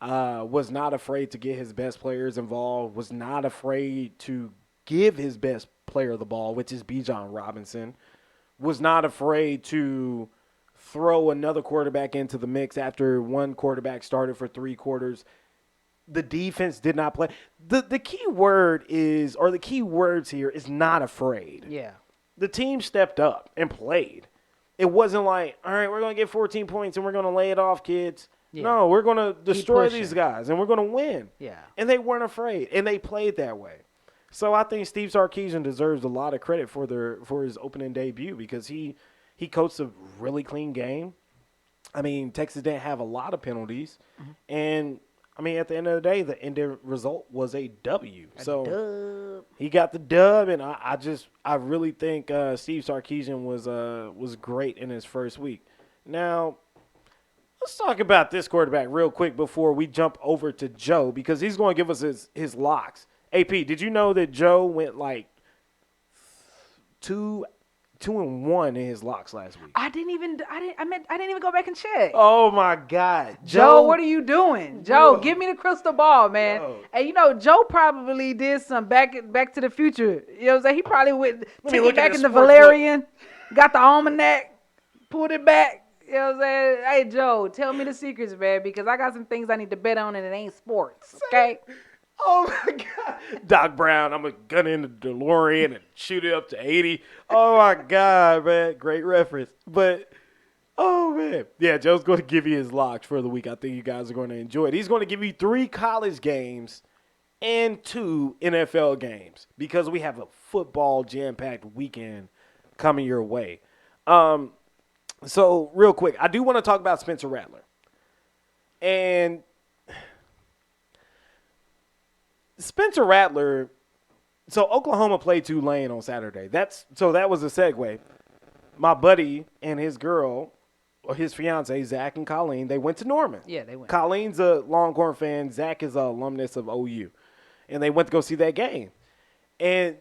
was not afraid to get his best players involved, was not afraid to give his best player the ball, which is Bijan Robinson, was not afraid to throw another quarterback into the mix after one quarterback started for 3 quarters. The defense did not play. The key word is, or the key words here is not afraid. Yeah. The team stepped up and played. It wasn't like, all right, we're going to get 14 points and we're going to lay it off, kids. Yeah. No, we're going to destroy these guys and we're going to win. Yeah. And they weren't afraid, and they played that way. So I think Steve Sarkisian deserves a lot of credit for his opening debut because he coached a really clean game. I mean, Texas didn't have a lot of penalties, and I mean, at the end of the day, the end result was a W. He got the dub, and I really think Steve Sarkisian was great in his first week. Now, let's talk about this quarterback real quick before we jump over to Joe, because he's going to give us his locks. AP, did you know that Joe went like 2-1 in his locks last week? I didn't even go back and check. Oh my God, Joe, what are you doing? Joe, give me the crystal ball, man. And Joe probably did some back to the future. You know what I'm saying? He probably took it back in the Valerian, got the almanac, pulled it back. You know what I'm saying? Hey Joe, tell me the secrets, man, because I got some things I need to bet on and it ain't sports. Okay? Oh my God. Doc Brown, I'm going to gun in the DeLorean and shoot it up to 80. Oh my God, man. Great reference. But, oh man. Yeah, Joe's going to give you his locks for the week. I think you guys are going to enjoy it. He's going to give you 3 college games and 2 NFL games because we have a football jam-packed weekend coming your way. So, real quick, I do want to talk about Spencer Rattler. And Spencer Rattler, so Oklahoma played Tulane on Saturday. So that was a segue. My buddy and his girl, or his fiance, Zach and Colleen, they went to Norman. Yeah, they went. Colleen's a Longhorn fan. Zach is an alumnus of OU. And they went to go see that game. And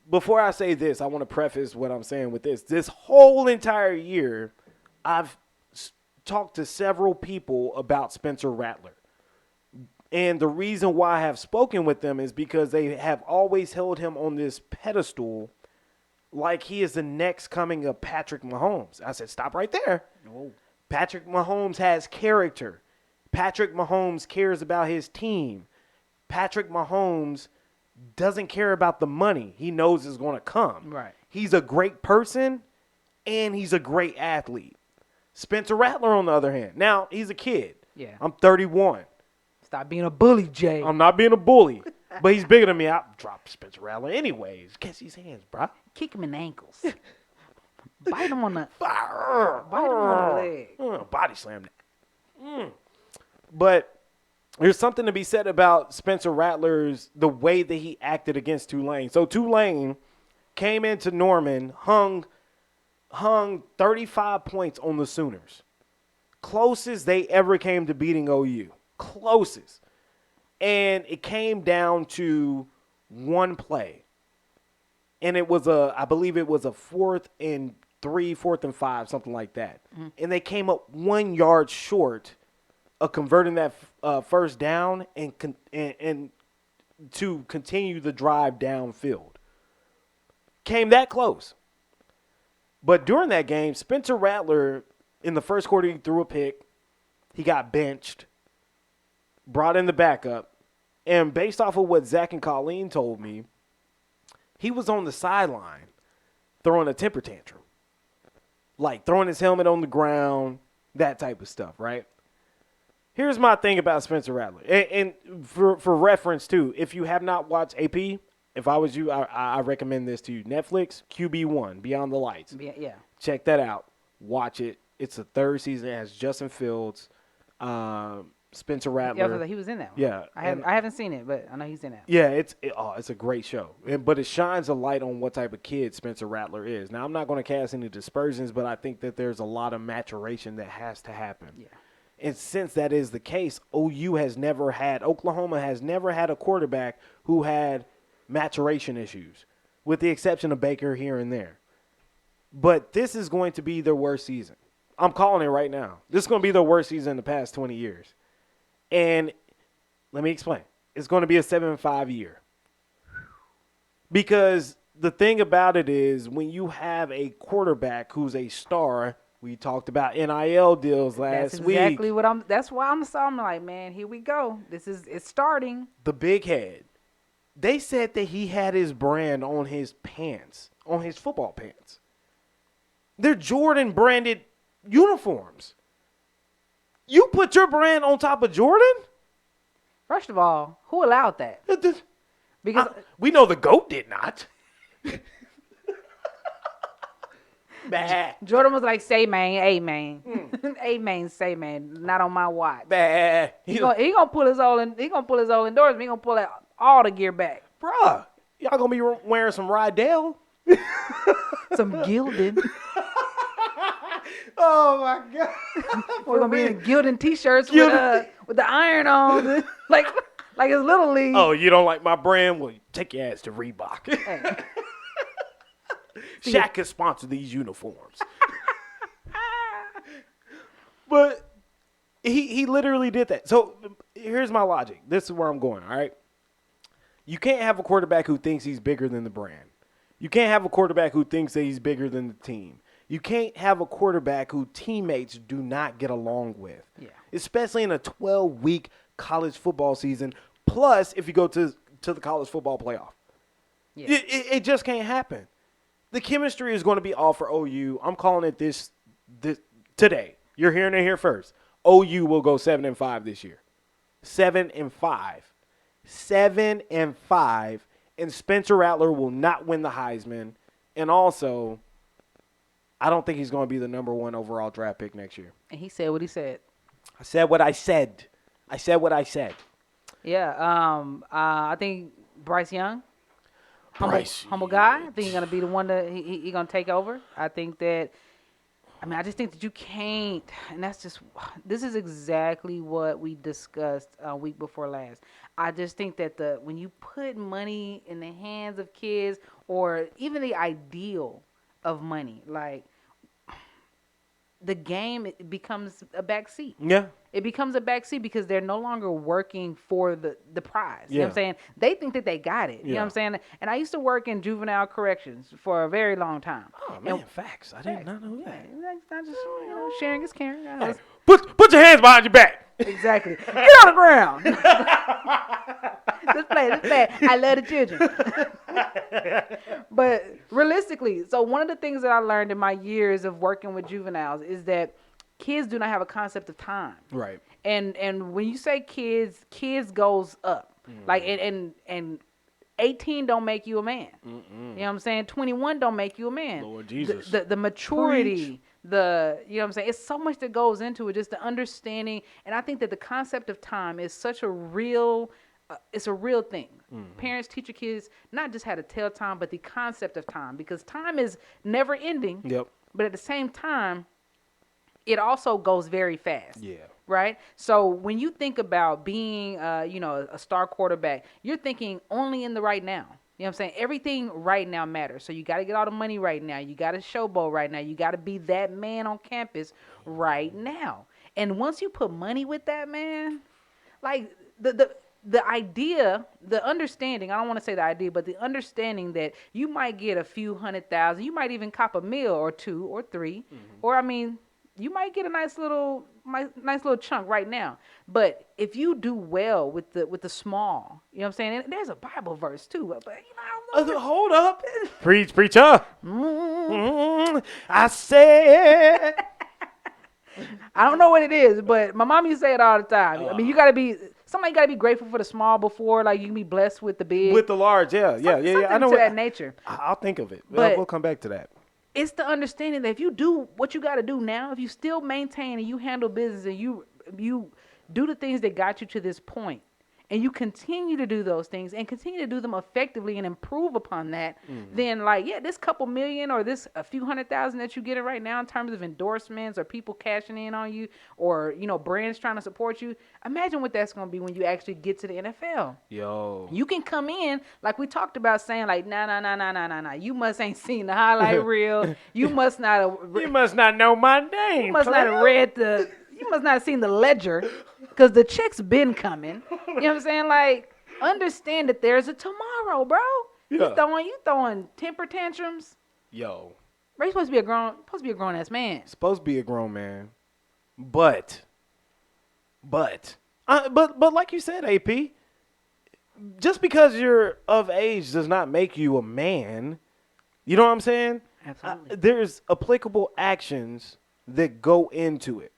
before I say this, I want to preface what I'm saying with this. This whole entire year, I've talked to several people about Spencer Rattler. And the reason why I have spoken with them is because they have always held him on this pedestal like he is the next coming of Patrick Mahomes. I said, stop right there. Oh. Patrick Mahomes has character. Patrick Mahomes cares about his team. Patrick Mahomes doesn't care about the money. He knows it's going to come. Right. He's a great person, and he's a great athlete. Spencer Rattler, on the other hand. Now, he's a kid. Yeah. I'm 31. Stop being a bully, Jay. I'm not being a bully, but he's bigger than me. I'll drop Spencer Rattler anyways. Catch these hands, bro. Kick him in the ankles. Bite him on the leg. Body slam that. But there's something to be said about Spencer Rattler's, the way that he acted against Tulane. So Tulane came into Norman, hung 35 points on the Sooners. Closest they ever came to beating OU. Closest. And it came down to one play. And it was I believe it was a 4th and 3, 4th and 5, something like that. Mm-hmm. And they came up 1 yard short of converting that first down and to continue the drive downfield. Came that close. But during that game, Spencer Rattler, in the first quarter, he threw a pick. He got benched, brought in the backup. And based off of what Zach and Colleen told me, he was on the sideline throwing a temper tantrum. Like throwing his helmet on the ground, that type of stuff, right? Here's my thing about Spencer Rattler. And for reference, too, if you have not watched AP, if I was you, I recommend this to you. Netflix, QB1, Beyond the Lights. Yeah. Check that out. Watch it. It's the 3rd season. It has Justin Fields, Spencer Rattler. Yeah, he was in that one. Yeah. I haven't seen it, but I know he's in that. Yeah, it's a great show. But it shines a light on what type of kid Spencer Rattler is. Now, I'm not going to cast any dispersions, but I think that there's a lot of maturation that has to happen. Yeah. And since that is the case, Oklahoma has never had a quarterback who had maturation issues, with the exception of Baker here and there. But this is going to be their worst season. I'm calling it right now. This is going to be their worst season in the past 20 years. And let me explain. It's going to be a 7-5 year. Because the thing about it is when you have a quarterback who's a star, we talked about NIL deals last week. That's exactly that's why I'm like, man, here we go. It's starting. The big head. They said that he had his brand on his pants, on his football pants. They're Jordan branded uniforms. You put your brand on top of Jordan? First of all, who allowed that? Because we know the GOAT did not. Bah. Jordan was like, say man, amen. Amen, say man, not on my watch. Bah. He gonna pull his old endorsement. He gonna pull all the gear back. Bruh, y'all gonna be wearing some Rydell? Some gilded. Oh my God. We're gonna be in gilded t-shirts with the iron on, like it's Little League. Oh, you don't like my brand? Well, take your ass to Reebok. Hey. Shaq can sponsor these uniforms. But he literally did that. So here's my logic. This is where I'm going, all right? You can't have a quarterback who thinks he's bigger than the brand. You can't have a quarterback who thinks that he's bigger than the team. You can't have a quarterback who teammates do not get along with. Yeah. Especially in a 12-week college football season, plus if you go to the college football playoff. Yeah. It just can't happen. The chemistry is going to be off for OU. I'm calling it this today. You're hearing it here first. OU will go 7-5 this year. 7-5. 7-5. And Spencer Rattler will not win the Heisman. And also, I don't think he's going to be the number 1 overall draft pick next year. And he said what he said. I said what I said. I said what I said. Yeah. I think Bryce Young. Humble guy. I think he's gonna be the one that he gonna take over. I think that. I just think that you can't, and this is exactly what we discussed a week before last. I just think that when you put money in the hands of kids, or even the ideal of money, like the game, it becomes a backseat. Yeah. It becomes a backseat because they're no longer working for the prize. You know what I'm saying? They think that they got it. You know what I'm saying? And I used to work in juvenile corrections for a very long time. Oh, man, facts. I did not know that. Not just, sharing is caring. Hey, put your hands behind your back. Exactly. Get on the ground. Let's play. I love the children. But realistically, so one of the things that I learned in my years of working with juveniles is that kids do not have a concept of time. Right. And when you say kids goes up. Like and 18 don't make you a man. You know what I'm saying? 21 don't make you a man. Lord Jesus. The maturity, you know what I'm saying? It's so much that goes into it, just the understanding. And I think that the concept of time is such a real it's a real thing. Parents teach your kids not just how to tell time, but the concept of time, because time is never ending. Yep. But at the same time, it also goes very fast. Yeah. Right? So when you think about being, a star quarterback, you're thinking only in the right now. You know what I'm saying? Everything right now matters. So you got to get all the money right now. You got to showboat right now. You got to be that man on campus right now. And once you put money with that, man, like the idea, the understanding, I don't want to say the idea, but the understanding that you might get a few $100,000, you might even cop a meal or 2 or 3, or you might get a nice little chunk right now. But if you do well with the small, you know what I'm saying? And there's a Bible verse too. But Hold up. Preacher. I said. I don't know what it is, but my mom used to say it all the time. Somebody got to be grateful for the small before, like, you can be blessed with the big. With the large, yeah. I know that nature. I'll think of it. But we'll come back to that. It's the understanding that if you do what you got to do now, if you still maintain and you handle business and you do the things that got you to this point, and you continue to do those things and continue to do them effectively and improve upon that, then this couple million or this a few $100,000 that you're getting right now in terms of endorsements or people cashing in on you or, brands trying to support you, imagine what that's going to be when you actually get to the NFL. Yo. You can come in, like we talked about, saying like, nah. You must ain't seen the highlight reel. You must not know my name. You must not have you must not have seen the ledger, because the check's been coming. You know what I'm saying? Like, understand that there's a tomorrow, bro. Yeah. You throwing temper tantrums. Yo. Bro, you're supposed to be a grown ass man. Supposed to be a grown man. But like you said, AP, just because you're of age does not make you a man. You know what I'm saying? Absolutely. There's applicable actions that go into it.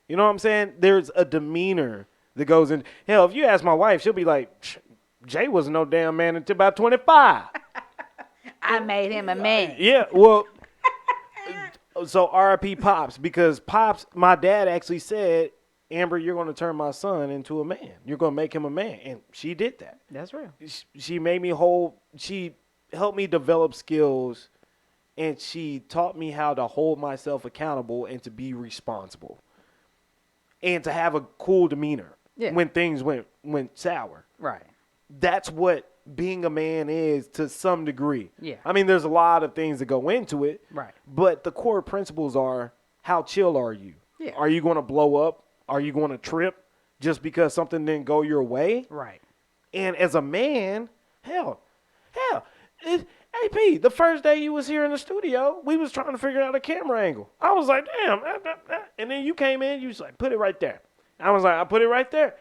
You know what I'm saying? There's a demeanor that goes in. Hell, if you ask my wife, she'll be like, Jay wasn't no damn man until about 25. I made him a man. Yeah, well, so RIP Pops, because Pops, my dad actually said, Amber, you're going to turn my son into a man. You're going to make him a man. And she did that. That's real. She made me whole. She helped me develop skills, and she taught me how to hold myself accountable and to be responsible. And to have a cool demeanor when things went sour. Right. That's what being a man is to some degree. Yeah. I mean, there's a lot of things that go into it. Right. But the core principles are, how chill are you? Yeah. Are you going to blow up? Are you going to trip just because something didn't go your way? Right. And as a man, hell, AP, the first day you was here in the studio, we was trying to figure out a camera angle. I was like, damn. And then you came in, you was like, put it right there. I was like, I put it right there.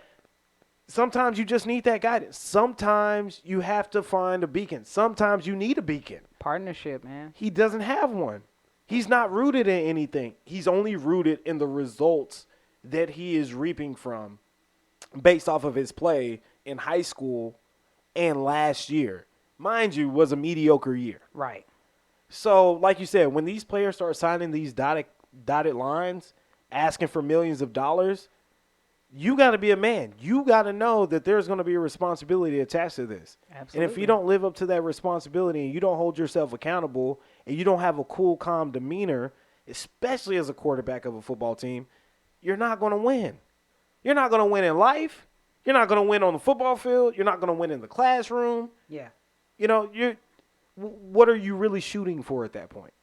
Sometimes you just need that guidance. Sometimes you have to find a beacon. Sometimes you need a beacon. Partnership, man. He doesn't have one. He's not rooted in anything. He's only rooted in the results that he is reaping from based off of his play in high school and last year. Mind you, was a mediocre year. Right. So, like you said, when these players start signing these dotted lines, asking for millions of dollars, you got to be a man. You got to know that there's going to be a responsibility attached to this. Absolutely. And if you don't live up to that responsibility and you don't hold yourself accountable and you don't have a cool, calm demeanor, especially as a quarterback of a football team, you're not going to win. You're not going to win in life. You're not going to win on the football field. You're not going to win in the classroom. Yeah. You know, what are you really shooting for at that point?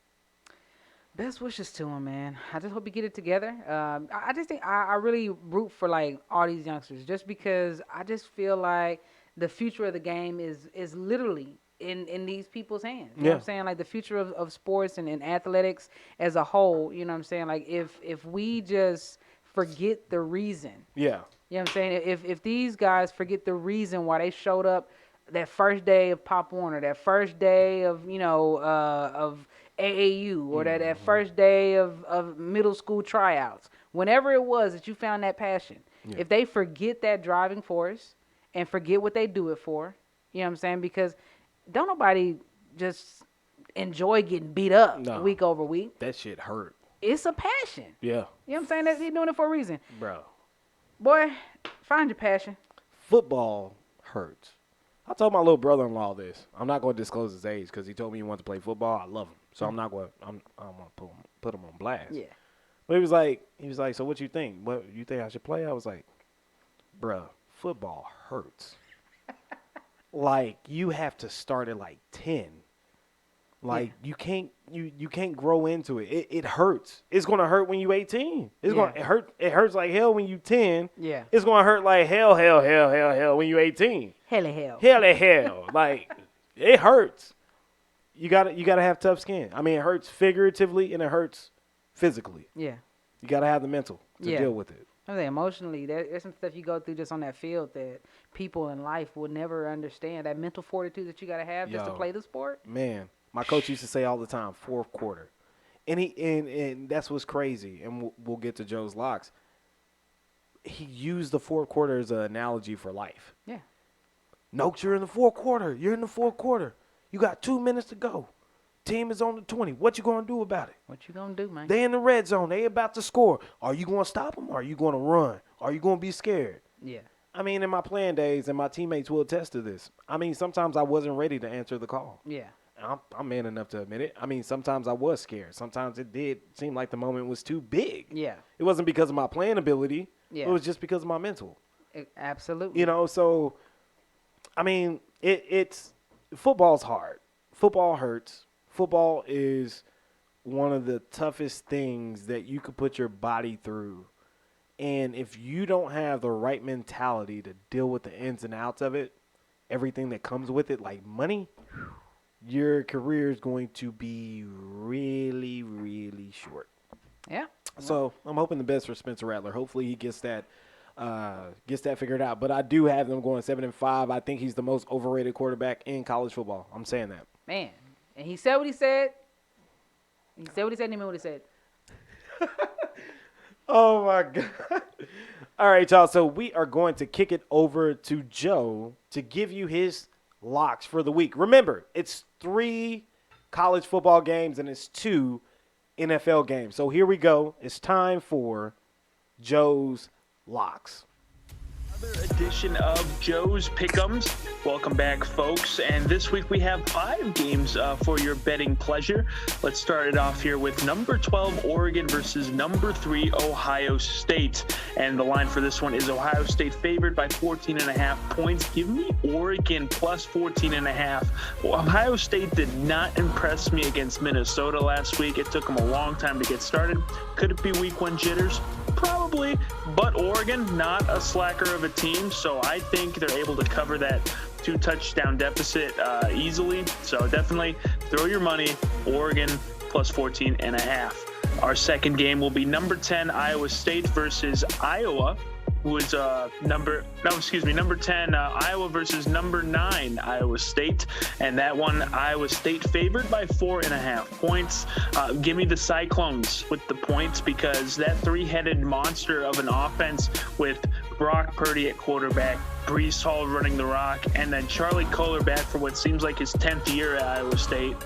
Best wishes to him, man. I just hope he get it together. I just think I really root for like all these youngsters, just because I just feel like the future of the game is literally in these people's hands. You know what I'm saying? Like the future of sports and athletics as a whole. You know what I'm saying? Like if we just forget the reason. Yeah. You know what I'm saying? If these guys forget the reason why they showed up that first day of Pop Warner, that first day of of AAU, or that first day of middle school tryouts, whenever it was that you found that passion, if they forget that driving force and forget what they do it for, you know what I'm saying? Because don't nobody just enjoy getting beat up week over week. That shit hurt. It's a passion. Yeah. You know what I'm saying? He's doing it for a reason. Bro. Boy, find your passion. Football hurts. I told my little brother-in-law this. I'm not going to disclose his age because he told me he wants to play football. I love him. So I'm not going to put him on blast. Yeah. But he was like, so what you think? What you think I should play? I was like, bruh, football hurts. Like you have to start at like 10. Like you can't grow into it. It hurts. It's gonna hurt when you 18. It hurts like hell when you 10. Yeah. It's gonna hurt like hell when you 18. Hell. Like it hurts. You gotta have tough skin. I mean, it hurts figuratively and it hurts physically. Yeah. You gotta have the mental to deal with it. I mean, emotionally, there's some stuff you go through just on that field that people in life will never understand. That mental fortitude that you gotta have just to play the sport. Man. My coach used to say all the time, fourth quarter. And that's what's crazy, and we'll get to Joe's locks. He used the fourth quarter as an analogy for life. Yeah. Noakes, you're in the fourth quarter. You got 2 minutes to go. Team is on the 20. What you going to do about it? What you going to do, man? They in the red zone. They about to score. Are you going to stop them? Or are you going to run? Are you going to be scared? Yeah. I mean, in my playing days, and my teammates will attest to this, I mean, sometimes I wasn't ready to answer the call. Yeah. I'm man enough to admit it. I mean, sometimes I was scared. Sometimes it did seem like the moment was too big. Yeah. It wasn't because of my playing ability. Yeah. It was just because of my mental. Absolutely. You know, so, I mean, it's football's hard. Football hurts. Football is one of the toughest things that you could put your body through. And if you don't have the right mentality to deal with the ins and outs of it, everything that comes with it, like money, your career is going to be really, really short. Yeah. So I'm hoping the best for Spencer Rattler. Hopefully he gets that figured out. But I do have them going 7-5. I think he's the most overrated quarterback in college football. I'm saying that. Man. And he said what he said. He said what he said, and he meant what he said. Oh, my God. All right, y'all. So we are going to kick it over to Joe to give you his locks for the week. Remember, it's 3 college football games and it's 2 NFL games. So here we go. It's time for Joe's locks. Another edition of Joe's Pick'ems. Welcome back, folks. And this week we have 5 games for your betting pleasure. Let's start it off here with number 12 Oregon versus number 3 Ohio State. And the line for this one is Ohio State favored by 14.5 points. Give me Oregon plus 14.5. Ohio State did not impress me against Minnesota last week. It took them a long time to get started. Could it be week 1 jitters? Probably, but Oregon, not a slacker of a team, so I think they're able to cover that 2-touchdown deficit easily. So definitely throw your money, Oregon plus 14.5. Our second game will be number 10 Iowa State versus Iowa. was number 10 Iowa versus number 9 Iowa State, and that one Iowa State favored by 4.5 points. Give me the Cyclones with the points, because that three-headed monster of an offense with Brock Purdy at quarterback, Breece Hall running the rock, and then Charlie Kohler back for what seems like his 10th year at Iowa State.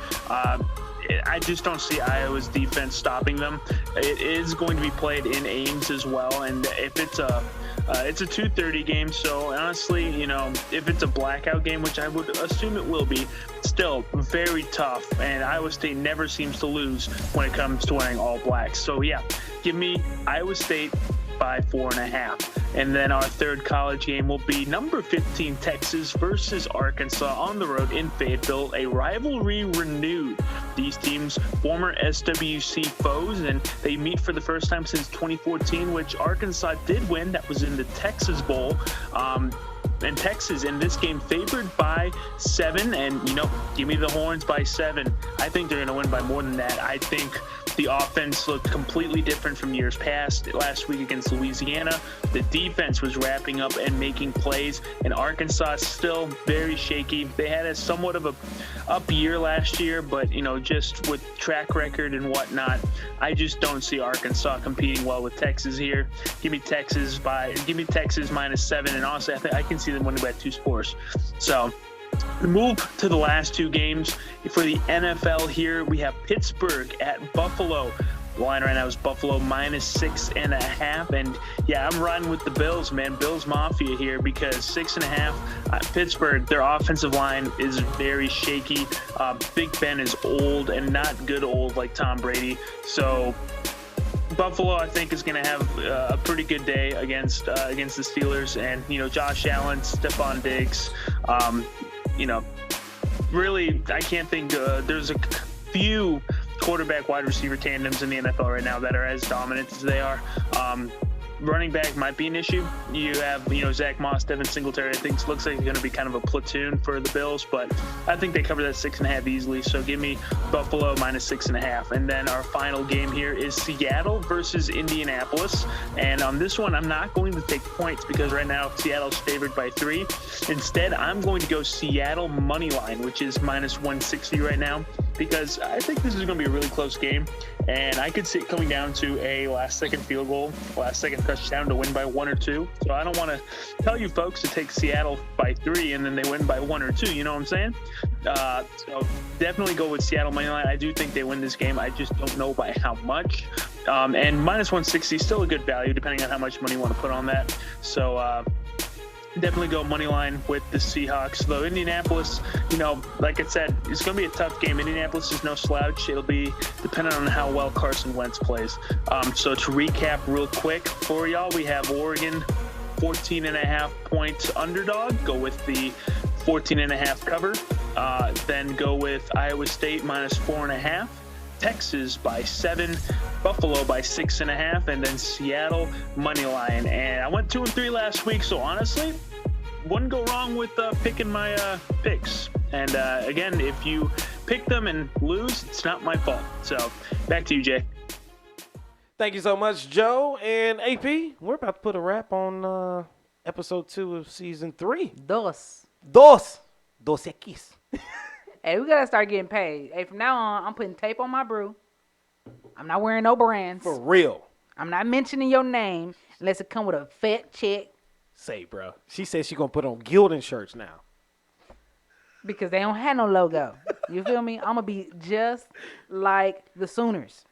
I just don't see Iowa's defense stopping them. It is going to be played in Ames as well, and if it's a 2:30 game, so honestly, if it's a blackout game, which I would assume it will be, still very tough, and Iowa State never seems to lose when it comes to wearing all black. So yeah, give me Iowa State by 4.5. And then our third college game will be number 15 Texas versus Arkansas on the road in Fayetteville, a rivalry renewed. These teams, former SWC foes, and they meet for the first time since 2014, which Arkansas did win. That was in the Texas Bowl. And Texas in this game favored by 7, and give me the Horns by 7. I think they're going to win by more than that. I think the offense looked completely different from years past. Last week against Louisiana, the defense was wrapping up and making plays, and Arkansas is still very shaky. They had a somewhat of a up year last year, but just with track record and whatnot, I just don't see Arkansas competing well with Texas here. Give me Texas minus 7, and honestly, I can see them winning by 2 scores. So we move to the last 2 games for the NFL here. We have Pittsburgh at Buffalo. The line right now is Buffalo minus 6.5. And yeah, I'm riding with the Bills, man. Bills Mafia here, because 6.5. Pittsburgh, their offensive line is very shaky. Big Ben is old, and not good old like Tom Brady. So Buffalo, I think, is going to have a pretty good day against the Steelers. And, Josh Allen, Stephon Diggs, really, I can't think there's a few quarterback wide receiver tandems in the NFL right now that are as dominant as they are. Running back might be an issue. You have, Zach Moss, Devin Singletary. I think looks like it's going to be kind of a platoon for the Bills, but I think they cover that 6.5 easily. So give me Buffalo minus 6.5. And then our final game here is Seattle versus Indianapolis. And on this one, I'm not going to take points, because right now Seattle's favored by 3. Instead, I'm going to go Seattle money line, which is minus 160 right now, because I think this is going to be a really close game. And I could see it coming down to a last-second field goal, last-second touchdown to win by 1 or 2. So I don't want to tell you folks to take Seattle by 3 and then they win by 1 or 2. You know what I'm saying? So definitely go with Seattle money line. I do think they win this game. I just don't know by how much. And minus 160 is still a good value, depending on how much money you want to put on that. So definitely go money line with the Seahawks. Though Indianapolis, like I said, it's going to be a tough game. Indianapolis is no slouch. It'll be dependent on how well Carson Wentz plays. So to recap real quick for y'all, we have Oregon 14.5 points underdog. Go with the 14.5 cover. Then go with Iowa State minus 4.5. Texas by 7, Buffalo by 6.5, and then Seattle money line. And I went 2 and 3 last week, so honestly, wouldn't go wrong with picking my picks. And again, if you pick them and lose, it's not my fault. So back to you, Jay. Thank you so much, Joe. And AP, we're about to put a wrap on episode 2 of season 3. Dos X. Hey, we gotta start getting paid. Hey, from now on, I'm putting tape on my brew. I'm not wearing no brands. For real. I'm not mentioning your name unless it come with a fat check. Say, bro. She said she gonna put on Gildan shirts now. Because they don't have no logo. You feel me? I'm gonna be just like the Sooners.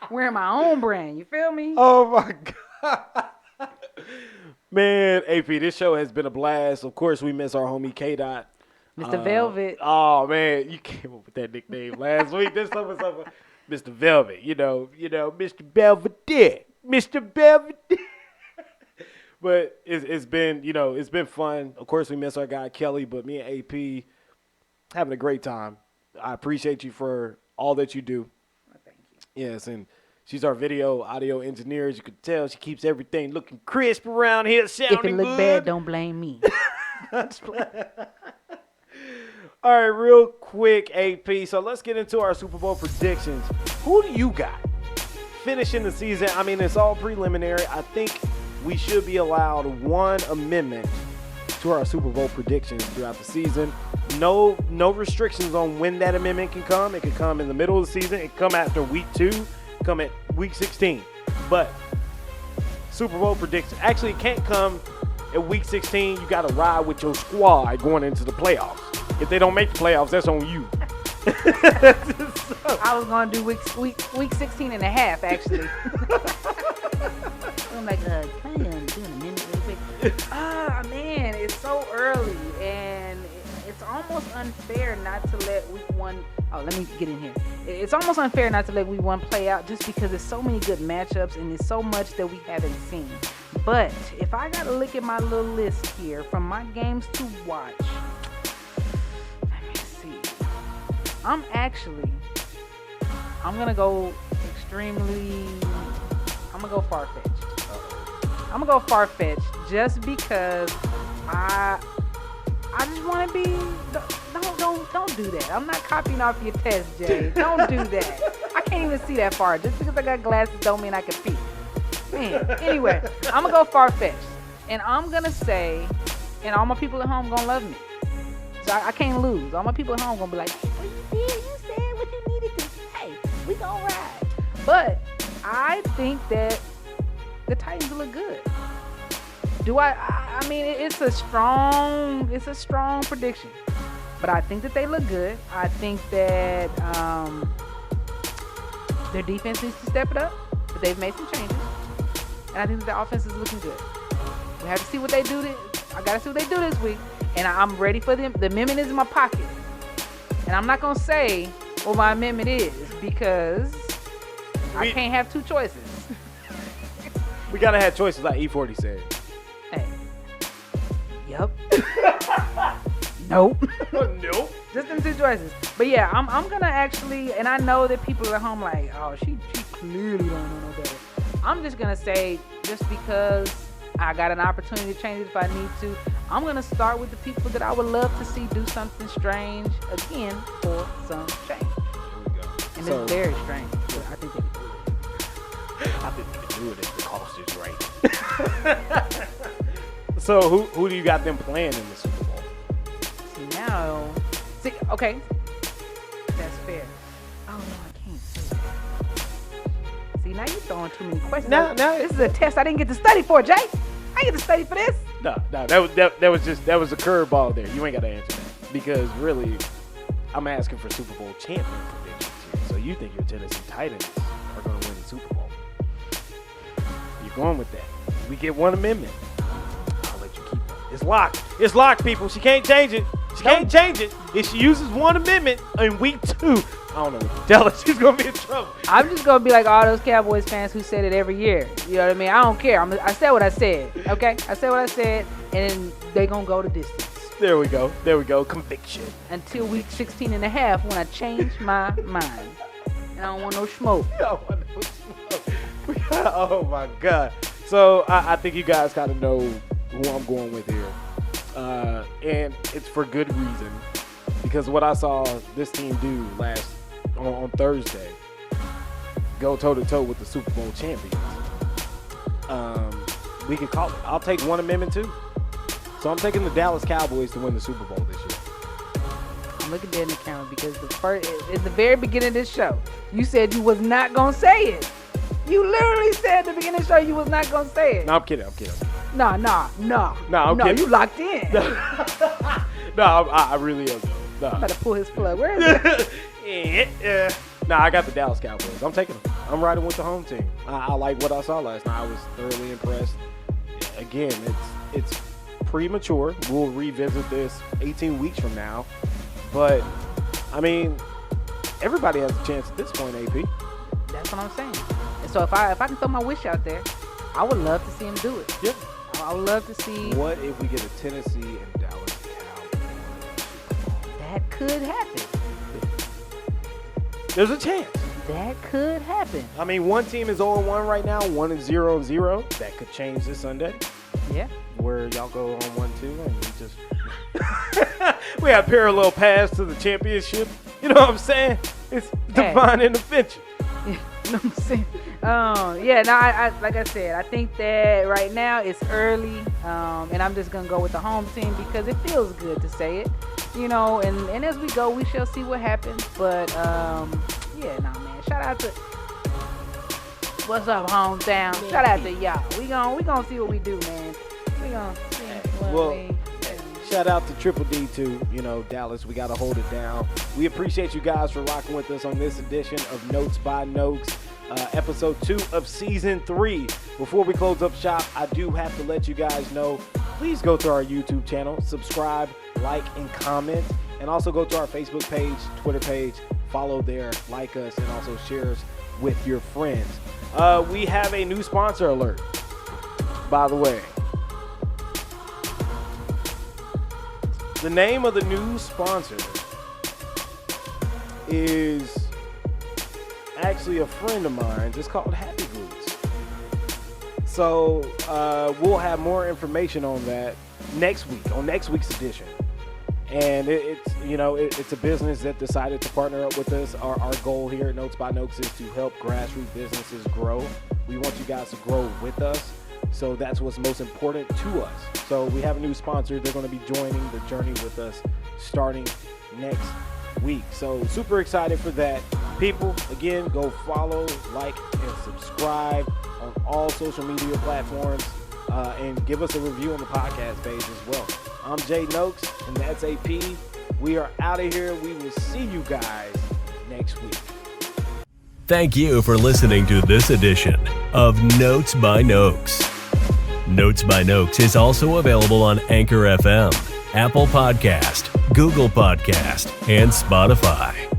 Wearing my own brand. You feel me? Oh my God. Man, AP, this show has been a blast. Of course, we miss our homie K-Dot. Mr. Velvet. Oh, man, you came up with that nickname last week. This summer, Mr. Velvet. Mr. Belvedere. Mr. Belvedere. But it's been fun. Of course, we miss our guy Kelly, but me and AP having a great time. I appreciate you for all that you do. Thank you. Yes, and she's our audio engineer. As you can tell, she keeps everything looking crisp around here, sounding good. If it look bad, don't blame me. All right, real quick, AP. So let's get into our Super Bowl predictions. Who do you got? finishing the season, I mean, it's all preliminary. I think we should be allowed one amendment to our Super Bowl predictions throughout the season. No restrictions on when that amendment can come. It could come in the middle of the season. It could come after week 2, come at week 16. But Super Bowl predictions, actually it can't come at week 16. You got to ride with your squad going into the playoffs. If they don't make the playoffs, that's on you. I was going to do week 16 and a half, actually. I'm like, doing a minute really quick. Man, it's so early, and it's almost unfair not to let week 1. Oh, let me get in here. It's almost unfair not to let week 1 play out just because there's so many good matchups and there's so much that we haven't seen. But if I got to look at my little list here from my games to watch, let me see. I'm going to go far-fetched. I'm going to go far-fetched just because I just want to be, don't do that. I'm not copying off your test, Jay. Don't do that. I can't even see that far. Just because I got glasses don't mean I can peek. Man, anyway, I'm going to go far-fetched. And I'm going to say, and all my people at home going to love me. So I can't lose. All my people at home going to be like, well, you said what you needed to say. We going to ride. But I think that the Titans look good. I mean, it's a strong prediction. But I think that they look good. I think that their defense needs to step it up. But they've made some changes. And I think that the offense is looking good. We have to see what they do. I got to see what they do this week. And I'm ready for them. The amendment is in my pocket. And I'm not going to say what my amendment is because I can't have two choices. We got to have choices like E40 said. Hey. Yep. Nope. Nope. Just them two choices. But yeah, I'm going to actually, and I know that people at home like, oh, she clearly don't know no better. I'm just going to say, just because I got an opportunity to change it if I need to, I'm going to start with the people that I would love to see do something strange again for some change. Here we go. And it's very strange. But I think they can do it. I think they can do it if the cost is right. So who do you got them playing in the Super Bowl? Okay. That's fair. Oh, no, I can't say that. See, now you're throwing too many questions. No. This is a test I didn't get to study for, Jay. I get to study for this. No, that was a curveball there. You ain't got to answer that because really, I'm asking for Super Bowl champion predictions here. So you think your Tennessee Titans are going to win the Super Bowl? You're going with that. We get one amendment. I'll let you keep it. It's locked. It's locked, people. She can't change it. She can't change it. If she uses one amendment in week 2, I don't know what to tell her. She's going to be in trouble. I'm just going to be like all those Cowboys fans who said it every year. You know what I mean? I don't care. I said what I said, okay? I said what I said, and they going to go the distance. There we go. Conviction. Until week 16 and a half when I change my mind. And I don't want no smoke. You don't want no smoke. Oh, my God. So I think you guys kind of know who I'm going with here. And it's for good reason. Because what I saw this team do on Thursday, go toe-to-toe with the Super Bowl champions. We can call it. I'll take one amendment too. So I'm taking the Dallas Cowboys to win the Super Bowl this year. I'm looking dead in the camera because at the very beginning of this show, you said you was not going to say it. You literally said at the beginning of the show you was not going to say it. No, I'm kidding. No, I'm kidding. You locked in. No, I really am. No. I'm about to pull his plug. Where is it? Nah, I got the Dallas Cowboys. I'm taking them. I'm riding with the home team. I like what I saw last night. I was thoroughly impressed. Again, it's premature. We'll revisit this 18 weeks from now. But, I mean, everybody has a chance at this point, AP. That's what I'm saying. And so if I can throw my wish out there, I would love to see him do it. Yeah. I would love to see. What if we get a Tennessee and Dallas Cowboys? That could happen. There's a chance. That could happen. I mean, one team is 0-1 right now, one is 0-0. That could change this Sunday. Yeah. Where y'all go on 1-2 and we just we have parallel paths to the championship. You know what I'm saying? It's divine intervention. You know what I'm saying? Yeah, no, I like I said, I think that right now it's early, and I'm just gonna go with the home team because it feels good to say it, you know. And as we go, we shall see what happens. But yeah, nah, man. Shout out to what's up, hometown. Shout out to y'all. We gonna see what we do, man. We gonna see what we. Shout out to Triple D too, you know, Dallas. We got to hold it down. We appreciate you guys for rocking with us on this edition of Notes by Notes, episode 2 of season 3. Before we close up shop, I do have to let you guys know, please go to our YouTube channel, subscribe, like, and comment, and also go to our Facebook page, Twitter page, follow there, like us, and also share us with your friends. We have a new sponsor alert, by the way. The name of the new sponsor is actually a friend of mine. It's called Happy Glutes. So we'll have more information on that next week, on next week's edition. And it's a business that decided to partner up with us. Our goal here at Notes by Notes is to help grassroots businesses grow. We want you guys to grow with us. So that's what's most important to us. So we have a new sponsor. They're going to be joining the journey with us starting next week. So super excited for that. People, again, go follow, like, and subscribe on all social media platforms, and give us a review on the podcast page as well. I'm Jay Noakes, and that's AP. We are out of here. We will see you guys next week. Thank you for listening to this edition of Notes by Noakes. Notes by Noakes is also available on Anchor FM, Apple Podcast, Google Podcast, and Spotify.